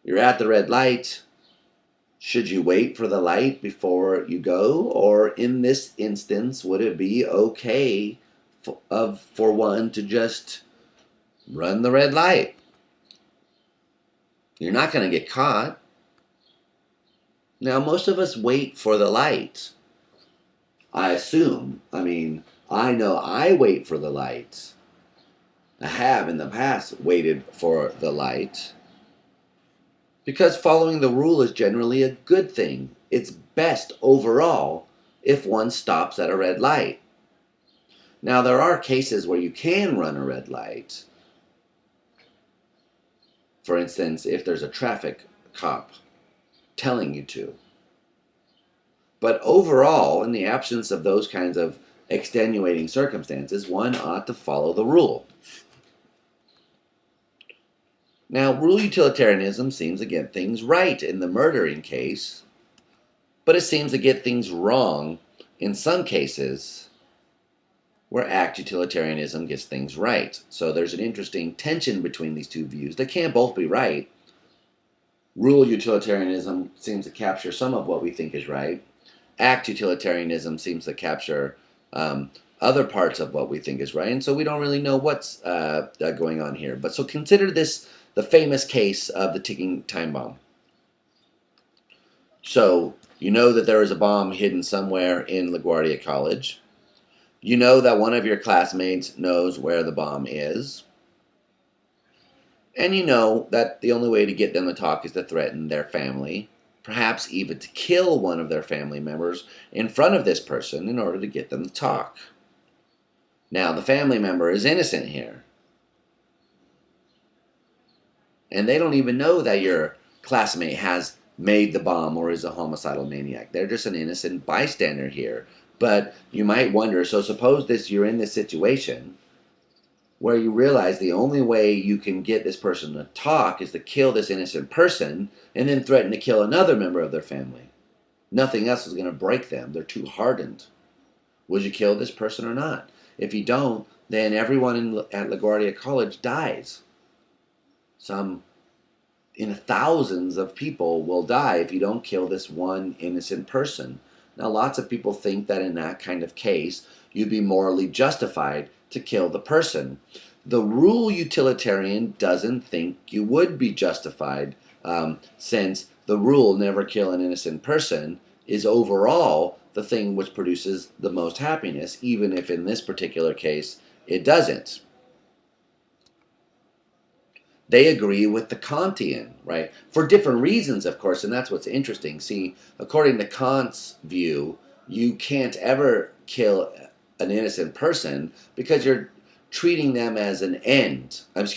You're at the red light. Should you wait for the light before you go? Or in this instance, would it be okay for one to just run the red light? You're not going to get caught. Now, most of us wait for the light. I assume. I know I wait for the light. I have in the past waited for the light. Because following the rule is generally a good thing. It's best overall if one stops at a red light. Now, there are cases where you can run a red light. For instance, if there's a traffic cop telling you to. But overall, in the absence of those kinds of extenuating circumstances, one ought to follow the rule. Now, rule utilitarianism seems to get things right in the murdering case, but it seems to get things wrong in some cases where act utilitarianism gets things right. So there's an interesting tension between these two views. They can't both be right. Rule utilitarianism seems to capture some of what we think is right. Act utilitarianism seems to capture other parts of what we think is right, and so we don't really know what's going on here. But so consider this the famous case of the ticking time bomb. So you know that there is a bomb hidden somewhere in LaGuardia College. You know that one of your classmates knows where the bomb is. And you know that the only way to get them to talk is to threaten their family, perhaps even to kill one of their family members in front of this person in order to get them to talk. Now, the family member is innocent here. And they don't even know that your classmate has made the bomb or is a homicidal maniac. They're just an innocent bystander here. But you might wonder, so suppose you're in this situation where you realize the only way you can get this person to talk is to kill this innocent person and then threaten to kill another member of their family. Nothing else is going to break them. They're too hardened. Would you kill this person or not? If you don't, then everyone at LaGuardia College dies. Some in thousands of people will die if you don't kill this one innocent person. Now, lots of people think that in that kind of case, you'd be morally justified to kill the person. The rule utilitarian doesn't think you would be justified, since the rule never kill an innocent person is overall the thing which produces the most happiness, even if in this particular case it doesn't. They agree with the Kantian, right? For different reasons, of course, and that's what's interesting. See, according to Kant's view, you can't ever kill an innocent person because you're treating them as an end. Not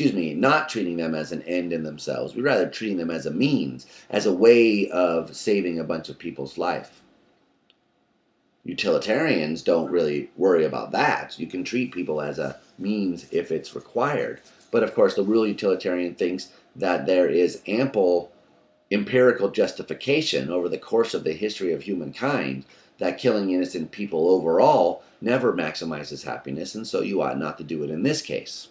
treating them as an end in themselves. We'd rather treating them as a means, as a way of saving a bunch of people's life. Utilitarians don't really worry about that. You can treat people as a means if it's required. But of course, the real utilitarian thinks that there is ample empirical justification over the course of the history of humankind that killing innocent people overall never maximizes happiness, and so you ought not to do it in this case.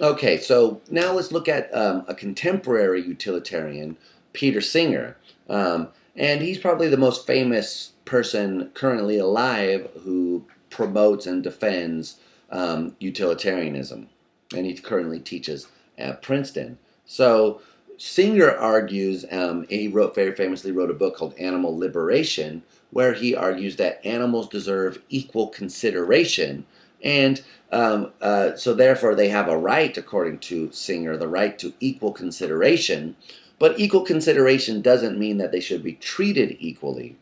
Okay, so now let's look at a contemporary utilitarian, Peter Singer. And he's probably the most famous person currently alive who promotes and defends utilitarianism. And he currently teaches at Princeton. So Singer argues, he very famously wrote a book called Animal Liberation, where he argues that animals deserve equal consideration, and so therefore they have a right, according to Singer, the right to equal consideration. But equal consideration doesn't mean that they should be treated equally.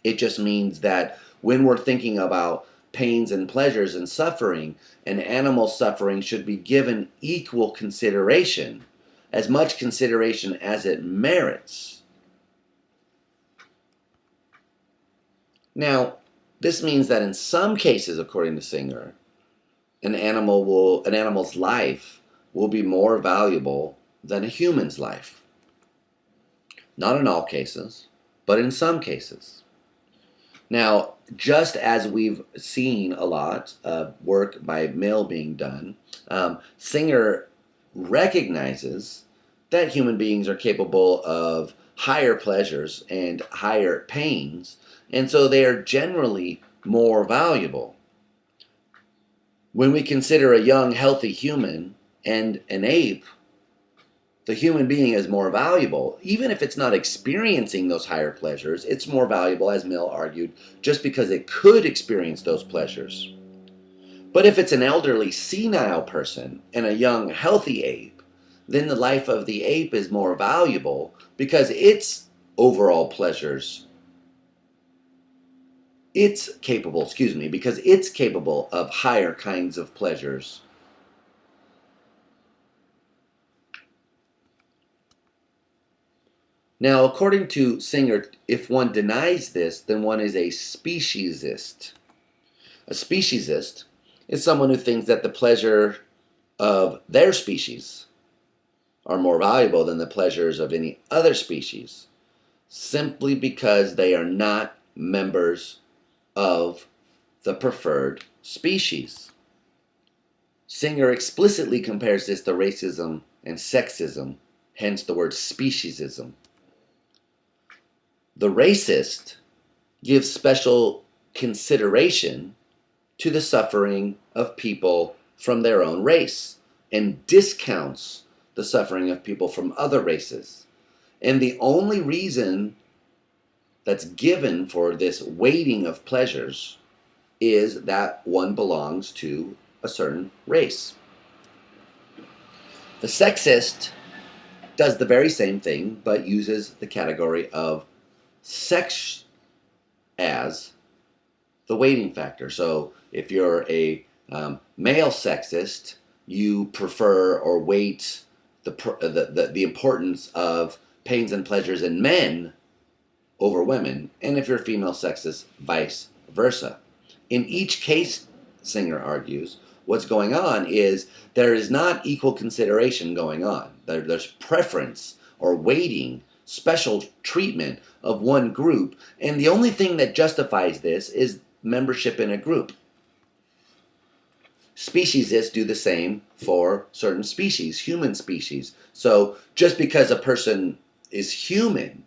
It just means that when we're thinking about pains and pleasures and suffering, an animal's suffering should be given equal consideration, as much consideration as it merits. Now, this means that in some cases, according to Singer, an animal's life will be more valuable than a human's life. Not in all cases, but in some cases. Now, just as we've seen a lot of work by Mill being done, Singer recognizes that human beings are capable of higher pleasures and higher pains, and so they are generally more valuable. When we consider a young, healthy human and an ape, the human being is more valuable. Even if it's not experiencing those higher pleasures, it's more valuable, as Mill argued, just because it could experience those pleasures. But if it's an elderly, senile person and a young, healthy ape, then the life of the ape is more valuable because its overall pleasures, because it's capable of higher kinds of pleasures. Now, according to Singer, if one denies this, then one is a speciesist. A speciesist is someone who thinks that the pleasure of their species are more valuable than the pleasures of any other species, simply because they are not members of the preferred species. Singer explicitly compares this to racism and sexism, hence the word speciesism. The racist gives special consideration to the suffering of people from their own race and discounts the suffering of people from other races. And the only reason that's given for this weighting of pleasures is that one belongs to a certain race. The sexist does the very same thing, but uses the category of sex as the weighting factor. So if you're a male sexist, you prefer or weight the importance of pains and pleasures in men over women, and if you're a female sexist, vice versa. In each case, Singer argues, what's going on is there is not equal consideration going on. There's preference or weighting, special treatment of one group, and the only thing that justifies this is membership in a group. Speciesists do the same for certain species, human species. So just because a person is human,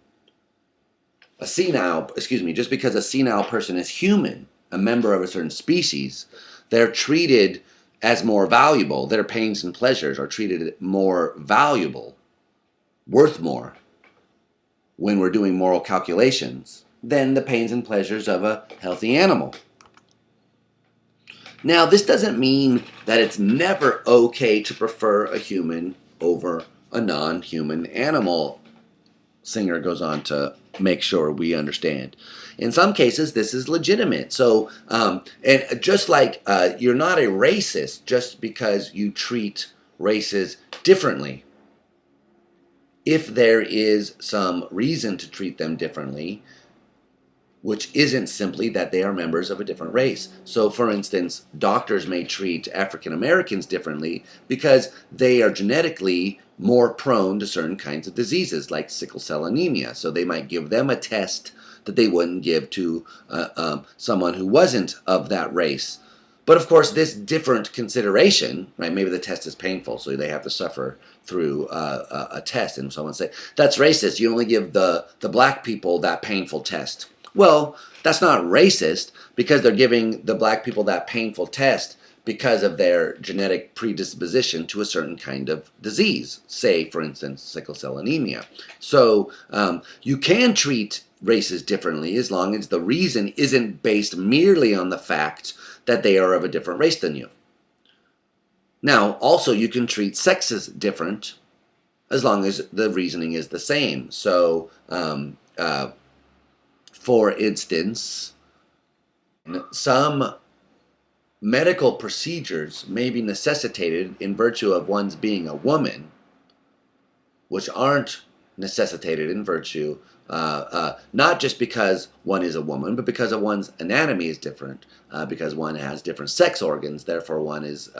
just because a senile person is human, a member of a certain species, they're treated as more valuable. Their pains and pleasures are treated more valuable, worth more, when we're doing moral calculations, than the pains and pleasures of a healthy animal. Now, this doesn't mean that it's never okay to prefer a human over a non-human animal. Singer goes on to make sure we understand. In some cases, this is legitimate. So, and just like you're not a racist just because you treat races differently. If there is some reason to treat them differently, which isn't simply that they are members of a different race. So, for instance, doctors may treat African Americans differently because they are genetically more prone to certain kinds of diseases, like sickle cell anemia. So they might give them a test that they wouldn't give to someone who wasn't of that race. But of course, this different consideration, right? Maybe the test is painful, so they have to suffer through a test. And someone say, that's racist. You only give the black people that painful test. Well, that's not racist because they're giving the black people that painful test because of their genetic predisposition to a certain kind of disease, say, for instance, sickle cell anemia. So you can treat races differently as long as the reason isn't based merely on the fact that they are of a different race than you. Now, also, you can treat sexes different as long as the reasoning is the same. So, for instance, some medical procedures may be necessitated in virtue of one's being a woman, which aren't necessitated in virtue, not just because one is a woman, but because of one's anatomy is different, because one has different sex organs, therefore one is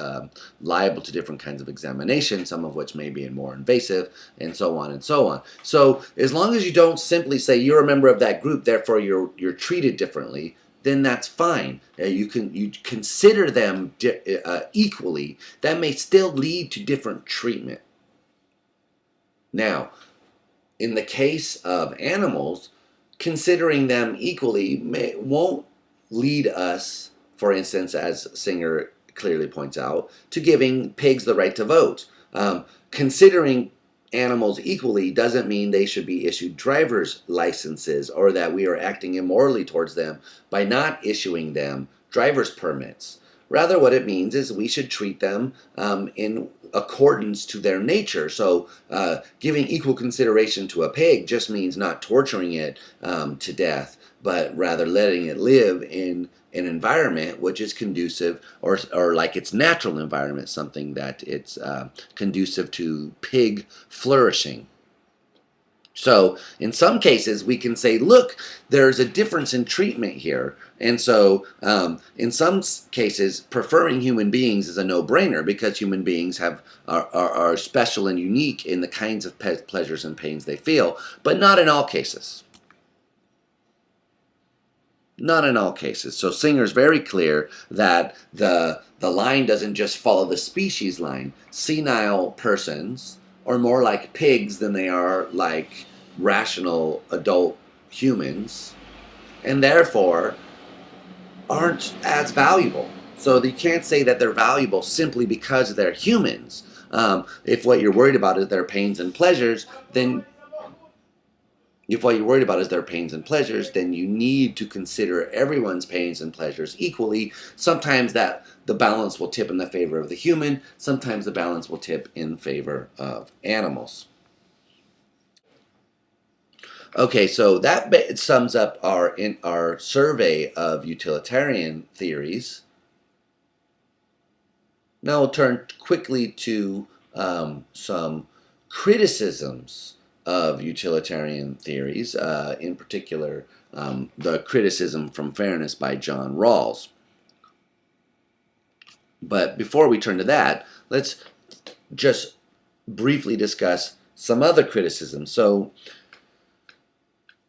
liable to different kinds of examination, some of which may be more invasive, and so on and so on. So as long as you don't simply say you're a member of that group, therefore you're treated differently, then that's fine. You consider them equally. That may still lead to different treatment. Now, in the case of animals, considering them equally won't lead us, for instance, as Singer clearly points out, to giving pigs the right to vote. Considering animals equally doesn't mean they should be issued driver's licenses or that we are acting immorally towards them by not issuing them driver's permits. Rather, what it means is we should treat them in accordance to their nature. So giving equal consideration to a pig just means not torturing it to death, but rather letting it live in an environment which is conducive or like its natural environment, something that it's conducive to pig flourishing. So in some cases we can say, look, there's a difference in treatment here. And so in some cases preferring human beings is a no-brainer because human beings are special and unique in the kinds of pleasures and pains they feel, but not in all cases. Not in all cases. So Singer's very clear that the line doesn't just follow the species line. Senile persons are more like pigs than they are like rational adult humans, and therefore aren't as valuable. So you can't say that they're valuable simply because they're humans. If what you're worried about is their pains and pleasures, then you need to consider everyone's pains and pleasures equally. Sometimes that the balance will tip in the favor of the human. Sometimes the balance will tip in favor of animals. Okay, so that sums up our survey of utilitarian theories. Now we'll turn quickly to some criticisms of utilitarian theories, in particular the criticism from Fairness by John Rawls. But before we turn to that, let's just briefly discuss some other criticisms. So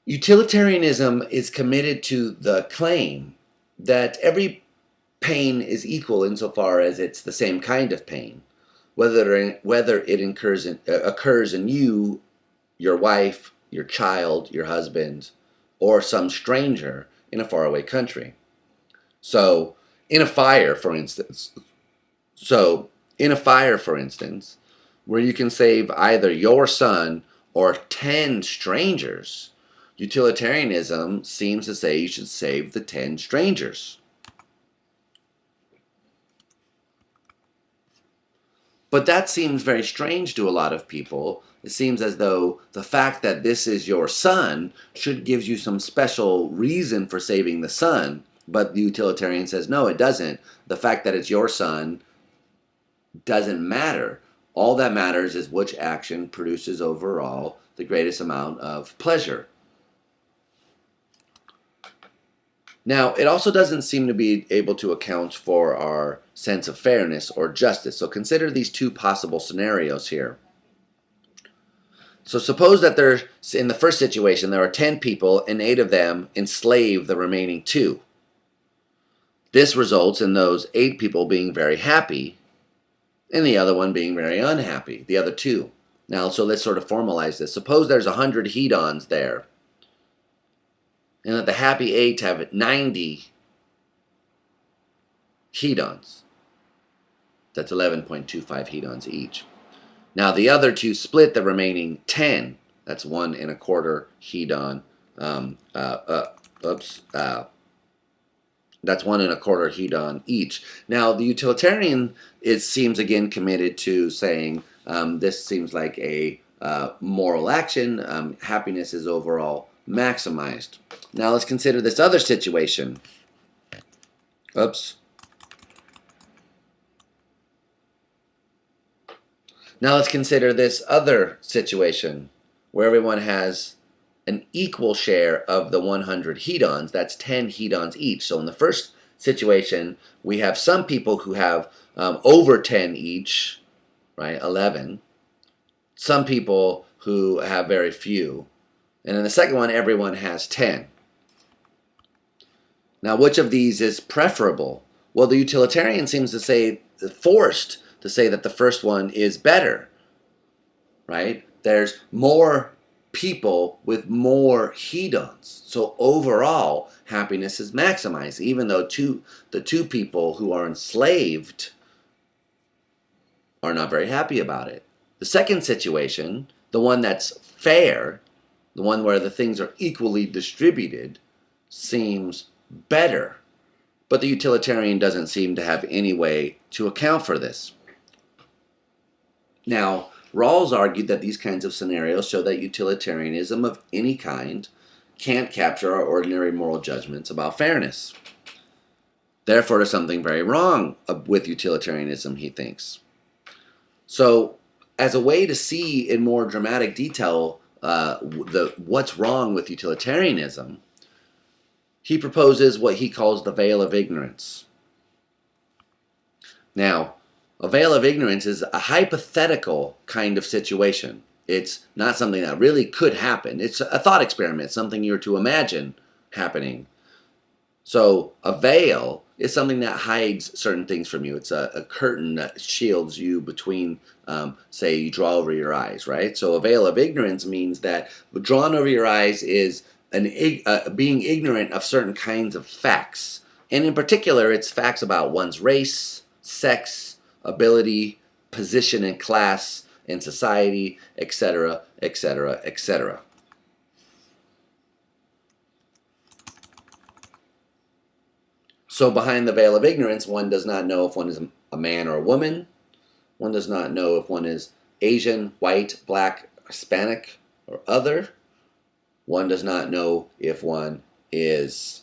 utilitarianism is committed to the claim that every pain is equal insofar as it's the same kind of pain, whether it occurs in you, your wife, your child, your husband, or some stranger in a faraway country. So, in a fire, for instance, where you can save either your son or 10 strangers, utilitarianism seems to say you should save the 10 strangers. But that seems very strange to a lot of people it seems as though the fact that this is your son should give you some special reason for saving the son. But the utilitarian says, no, it doesn't. The fact that it's your son doesn't matter. All that matters is which action produces overall the greatest amount of pleasure. Now, it also doesn't seem to be able to account for our sense of fairness or justice. So consider these two possible scenarios here. So suppose that in the first situation, there are 10 people and 8 of them enslave the remaining 2. This results in those 8 people being very happy and the other one being very unhappy, the other 2. Now, so let's sort of formalize this. Suppose there's 100 hedons there, and that the happy 8 have 90 hedons. That's 11.25 hedons each. Now, the other 2 split the remaining 10. That's 1 1/4 hedon. That's 1 1/4 hedon each. Now, the utilitarian, it seems again committed to saying this seems like a moral action. Happiness is overall maximized. Now, let's consider this other situation. Now, let's consider this other situation where everyone has an equal share of the 100 hedons. That's 10 hedons each. So in the first situation, we have some people who have over 10 each, right, 11. Some people who have very few. And in the second one, everyone has 10. Now, which of these is preferable? Well, the utilitarian seems to say, forced to say that the first one is better, right? There's more people with more hedons. So overall, happiness is maximized, even though the 2 people who are enslaved are not very happy about it. The second situation, the one that's fair, the one where the things are equally distributed, seems better. But the utilitarian doesn't seem to have any way to account for this. Now, Rawls argued that these kinds of scenarios show that utilitarianism of any kind can't capture our ordinary moral judgments about fairness. Therefore, there's something very wrong with utilitarianism, he thinks. So, as a way to see in more dramatic detail what's wrong with utilitarianism, he proposes what he calls the veil of ignorance. Now, a veil of ignorance is a hypothetical kind of situation. It's not something that really could happen. It's a thought experiment, something you're to imagine happening. So a veil is something that hides certain things from you. It's a curtain that shields you between, say, you draw over your eyes, right? So a veil of ignorance means that drawn over your eyes is being ignorant of certain kinds of facts. And in particular, it's facts about one's race, sex, ability, position in class, in society, etc., etc., etc. So behind the veil of ignorance, one does not know if one is a man or a woman. One does not know if one is Asian, white, black, Hispanic, or other. One does not know if one is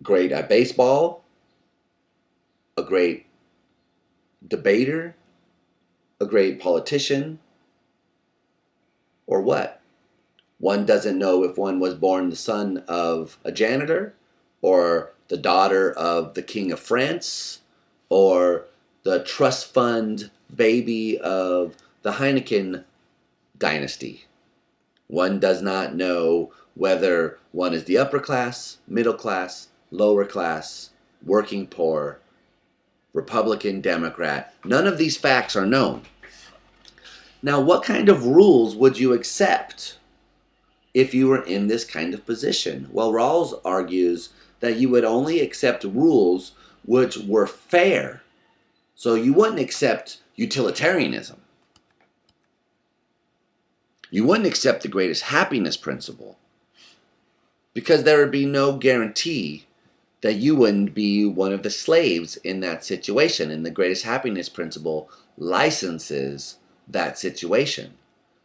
great at baseball, a great debater, a great politician, or what? One doesn't know if one was born the son of a janitor, or the daughter of the King of France, or the trust fund baby of the Heineken dynasty. One does not know whether one is the upper class, middle class, lower class, working poor, Republican, Democrat. None of these facts are known. Now, what kind of rules would you accept if you were in this kind of position? Well, Rawls argues that you would only accept rules which were fair. So you wouldn't accept utilitarianism. You wouldn't accept the greatest happiness principle, because there would be no guarantee that you wouldn't be one of the slaves in that situation, and the greatest happiness principle licenses that situation.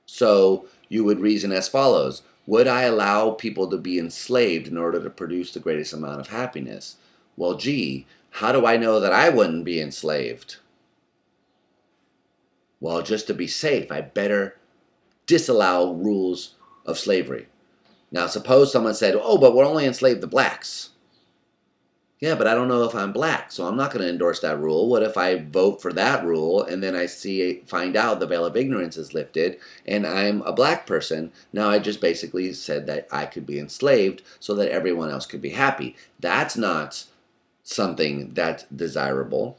So you would reason as follows. Would I allow people to be enslaved in order to produce the greatest amount of happiness? Well, gee, how do I know that I wouldn't be enslaved? Well, just to be safe, I better disallow rules of slavery. Now, suppose someone said, oh, but we'll only enslave the blacks. Yeah, but I don't know if I'm black, so I'm not going to endorse that rule. What if I vote for that rule and then I find out the veil of ignorance is lifted and I'm a black person? Now I just basically said that I could be enslaved so that everyone else could be happy. That's not something that's desirable.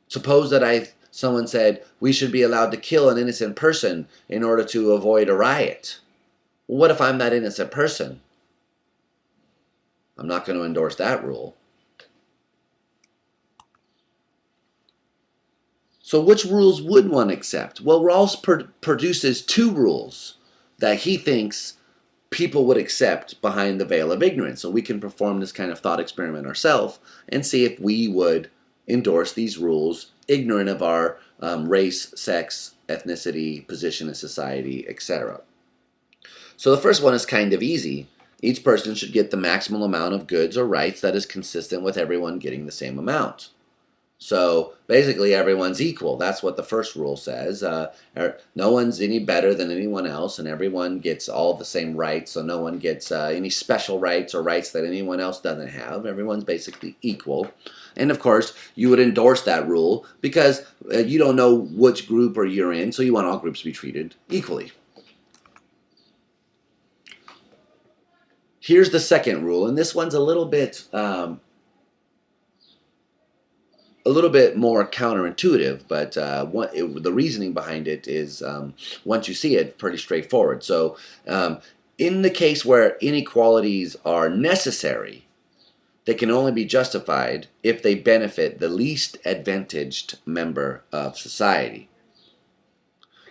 Suppose that someone said we should be allowed to kill an innocent person in order to avoid a riot. Well, what if I'm that innocent person? I'm not going to endorse that rule. So which rules would one accept? Well, Rawls produces two rules that he thinks people would accept behind the veil of ignorance. So we can perform this kind of thought experiment ourselves and see if we would endorse these rules ignorant of our race, sex, ethnicity, position in society, etc. So the first one is kind of easy. Each person should get the maximum amount of goods or rights that is consistent with everyone getting the same amount. So basically everyone's equal. That's what the first rule says. No one's any better than anyone else, and everyone gets all the same rights, so no one gets any special rights or rights that anyone else doesn't have. Everyone's basically equal. And of course, you would endorse that rule because you don't know which group or you're in, so you want all groups to be treated equally. Here's the second rule, and this one's a little bit more counterintuitive, but the reasoning behind it is, once you see it, pretty straightforward. So in the case where inequalities are necessary, they can only be justified if they benefit the least advantaged member of society.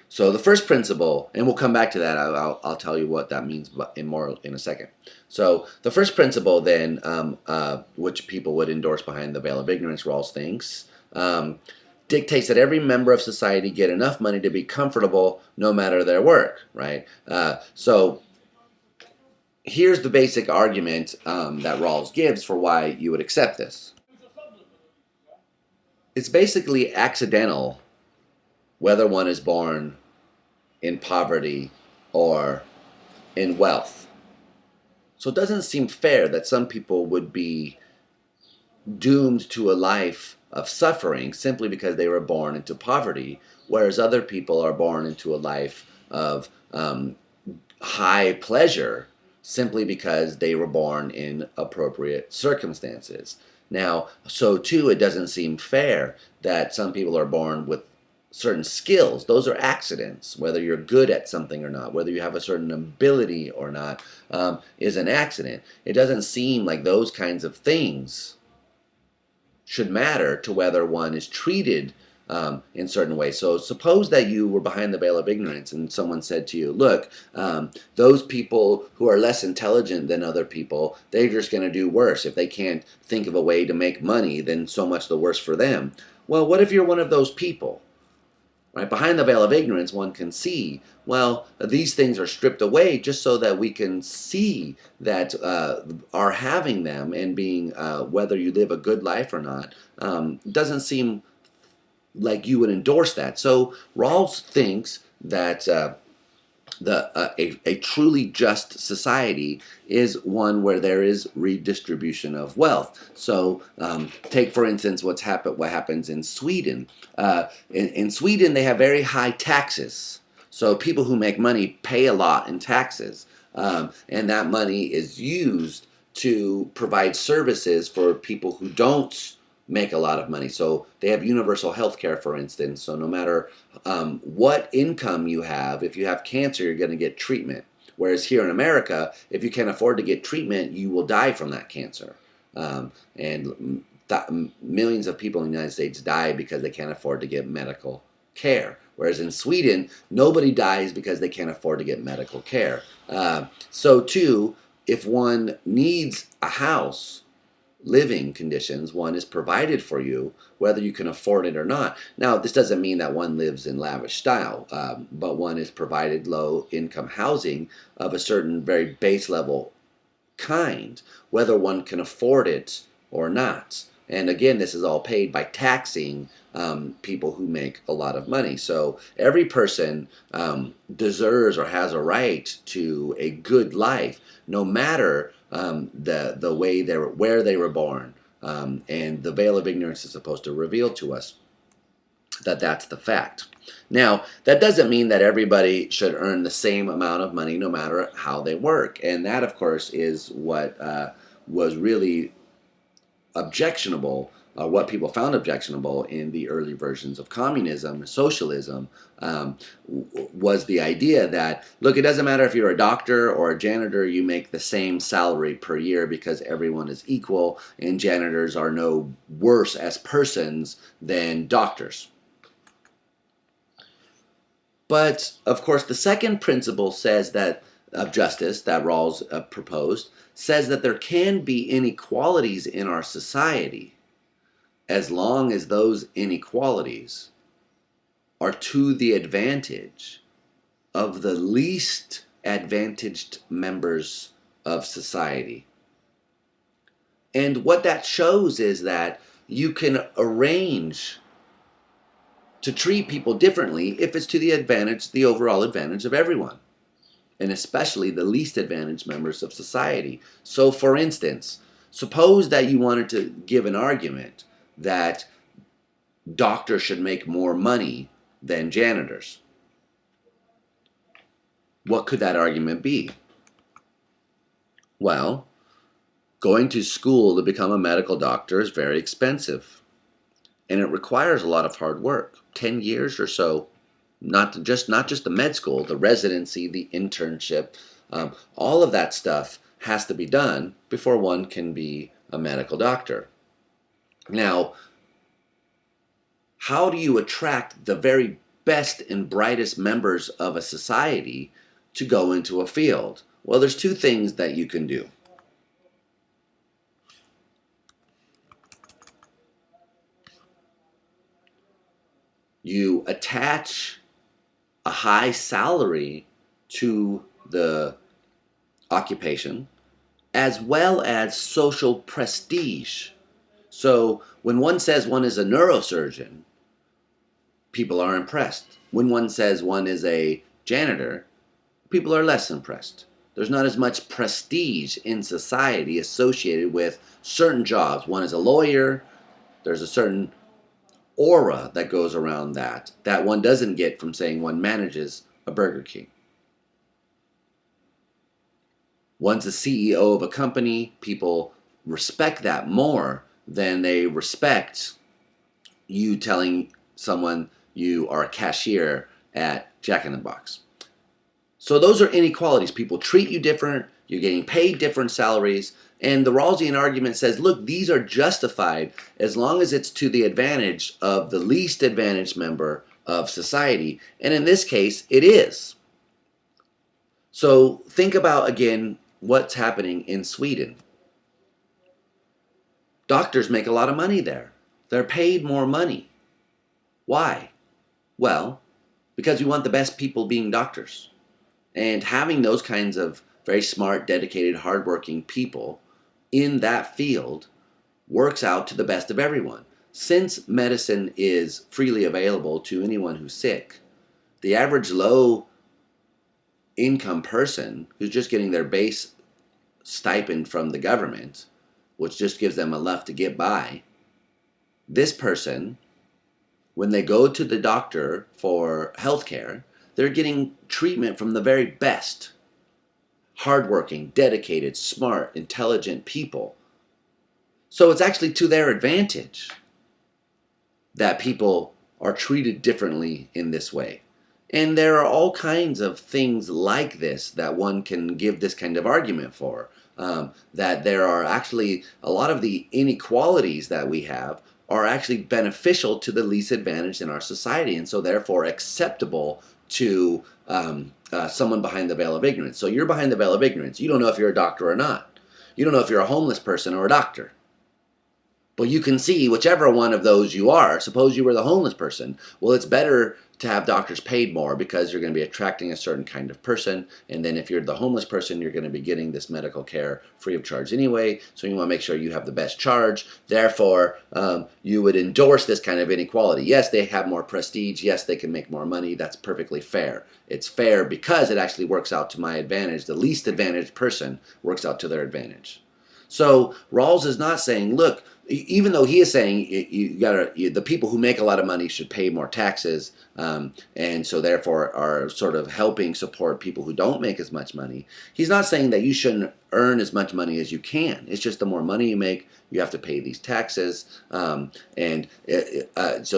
So the first principle, and we'll come back to that, I'll tell you what that means in a second. So the first principle then, which people would endorse behind the veil of ignorance, Rawls thinks, dictates that every member of society get enough money to be comfortable no matter their work, right? So here's the basic argument that Rawls gives for why you would accept this. It's basically accidental whether one is born in poverty or in wealth. So it doesn't seem fair that some people would be doomed to a life of suffering simply because they were born into poverty, whereas other people are born into a life of high pleasure simply because they were born in appropriate circumstances. Now, so too, it doesn't seem fair that some people are born with certain skills. Those are accidents. Whether you're good at something or not, whether you have a certain ability or not, is an accident. It doesn't seem like those kinds of things should matter to whether one is treated in certain ways. So suppose that you were behind the veil of ignorance and someone said to you, look, those people who are less intelligent than other people, they're just going to do worse. If they can't think of a way to make money, then so much the worse for them. Well, what if you're one of those people? Right? Behind the veil of ignorance, one can see, well, these things are stripped away just so that we can see that our having them and being, whether you live a good life or not, doesn't seem like you would endorse that. So Rawls thinks that a truly just society is one where there is redistribution of wealth. So take, for instance, what happens in Sweden. In Sweden, they have very high taxes. So people who make money pay a lot in taxes. And that money is used to provide services for people who don't make a lot of money. So they have universal health care, for instance. So no matter what income you have, if you have cancer, you're going to get treatment. Whereas here in America, if you can't afford to get treatment, you will die from that cancer. And millions of people in the United States die because they can't afford to get medical care. Whereas in Sweden, nobody dies because they can't afford to get medical care. So too, if one needs a house, living conditions. One is provided for you, whether you can afford it or not. Now, this doesn't mean that one lives in lavish style, but one is provided low-income housing of a certain very base level kind, whether one can afford it or not. And again, this is all paid by taxing people who make a lot of money. So every person deserves or has a right to a good life, no matter the way where they were born. And the veil of ignorance is supposed to reveal to us that that's the fact. Now, that doesn't mean that everybody should earn the same amount of money no matter how they work. And that, of course, is what was really objectionable, what people found objectionable in the early versions of communism, socialism, was the idea that, look, it doesn't matter if you're a doctor or a janitor, you make the same salary per year because everyone is equal, and janitors are no worse as persons than doctors. But, of course, the second principle says that, of justice, that Rawls proposed, says that there can be inequalities in our society as long as those inequalities are to the advantage of the least advantaged members of society. And what that shows is that you can arrange to treat people differently if it's to the overall advantage of everyone, and especially the least advantaged members of society. So, for instance, suppose that you wanted to give an argument that doctors should make more money than janitors. What could that argument be? Well, going to school to become a medical doctor is very expensive, and it requires a lot of hard work, 10 years or so. Not just the med school, the residency, the internship, all of that stuff has to be done before one can be a medical doctor. Now, how do you attract the very best and brightest members of a society to go into a field? Well, there's two things that you can do. You attach a high salary to the occupation, as well as social prestige. So when one says one is a neurosurgeon, people are impressed. When one says one is a janitor, people are less impressed. There's not as much prestige in society associated with certain jobs. One is a lawyer. There's a certain aura that goes around that one doesn't get from saying one manages a Burger King. One's a CEO of a company, people respect that more than they respect you telling someone you are a cashier at Jack in the Box. So those are inequalities. People treat you different, you're getting paid different salaries, and the Rawlsian argument says, look, these are justified as long as it's to the advantage of the least advantaged member of society. And in this case, it is. So think about, again, what's happening in Sweden. Doctors make a lot of money there. They're paid more money. Why? Well, because we want the best people being doctors. And having those kinds of very smart, dedicated, hardworking people in that field works out to the best of everyone. Since medicine is freely available to anyone who's sick, the average low-income person who's just getting their base stipend from the government, which just gives them enough to get by, this person, when they go to the doctor for healthcare, they're getting treatment from the very best, hardworking, dedicated, smart, intelligent people. So it's actually to their advantage that people are treated differently in this way. And there are all kinds of things like this that one can give this kind of argument for. That there are actually a lot of the inequalities that we have are actually beneficial to the least advantaged in our society, and so therefore acceptable to someone behind the veil of ignorance. So you're behind the veil of ignorance. You don't know if you're a doctor or not. You don't know if you're a homeless person or a doctor. But you can see whichever one of those you are. Suppose you were the homeless person. Well, it's better to have doctors paid more because you're going to be attracting a certain kind of person. And then if you're the homeless person, you're going to be getting this medical care free of charge anyway. So you want to make sure you have the best charge. Therefore, you would endorse this kind of inequality. Yes, they have more prestige. Yes, they can make more money. That's perfectly fair. It's fair because it actually works out to my advantage. The least advantaged person works out to their advantage. So Rawls is not saying, look, even though he is saying the people who make a lot of money should pay more taxes, and so therefore are sort of helping support people who don't make as much money. He's not saying that you shouldn't earn as much money as you can. It's just the more money you make, you have to pay these taxes, so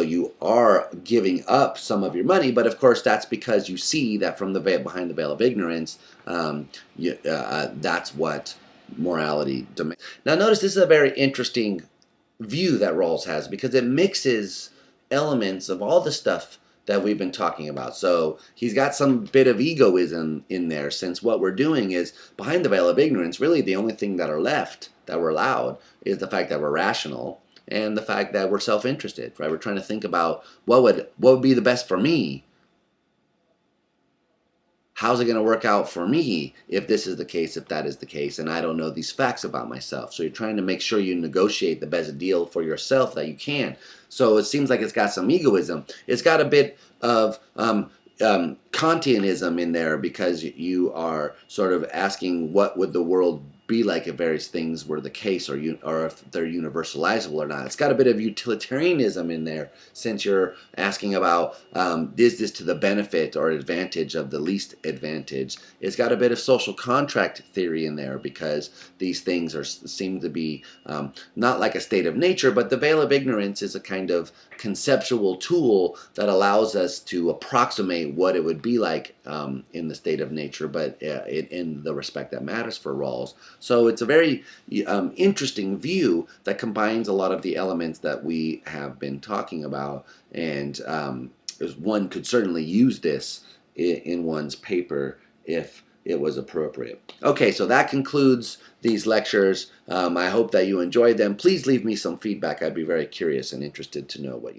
you are giving up some of your money. But of course, that's because you see that from the veil, behind the veil of ignorance, that's what morality demands. Now, notice this is a very interesting view that Rawls has because it mixes elements of all the stuff that we've been talking about. So he's got some bit of egoism in there, since what we're doing is behind the veil of ignorance. Really, the only thing that are left that we're allowed is the fact that we're rational and the fact that we're self-interested. Right? We're trying to think about what would be the best for me. How's it going to work out for me if this is the case, if that is the case, and I don't know these facts about myself? So you're trying to make sure you negotiate the best deal for yourself that you can. So it seems like it's got some egoism. It's got a bit of Kantianism in there, because you are sort of asking what would the world be like if various things were the case, or if they're universalizable or not. It's got a bit of utilitarianism in there, since you're asking about is this to the benefit or advantage of the least advantage. It's got a bit of social contract theory in there, because these things seem to be not like a state of nature, but the veil of ignorance is a kind of conceptual tool that allows us to approximate what it would be like in the state of nature, but in the respect that matters for Rawls. So it's a very interesting view that combines a lot of the elements that we have been talking about, and one could certainly use this in one's paper if it was appropriate. Okay, so that concludes these lectures. I hope that you enjoyed them. Please leave me some feedback. I'd be very curious and interested to know what you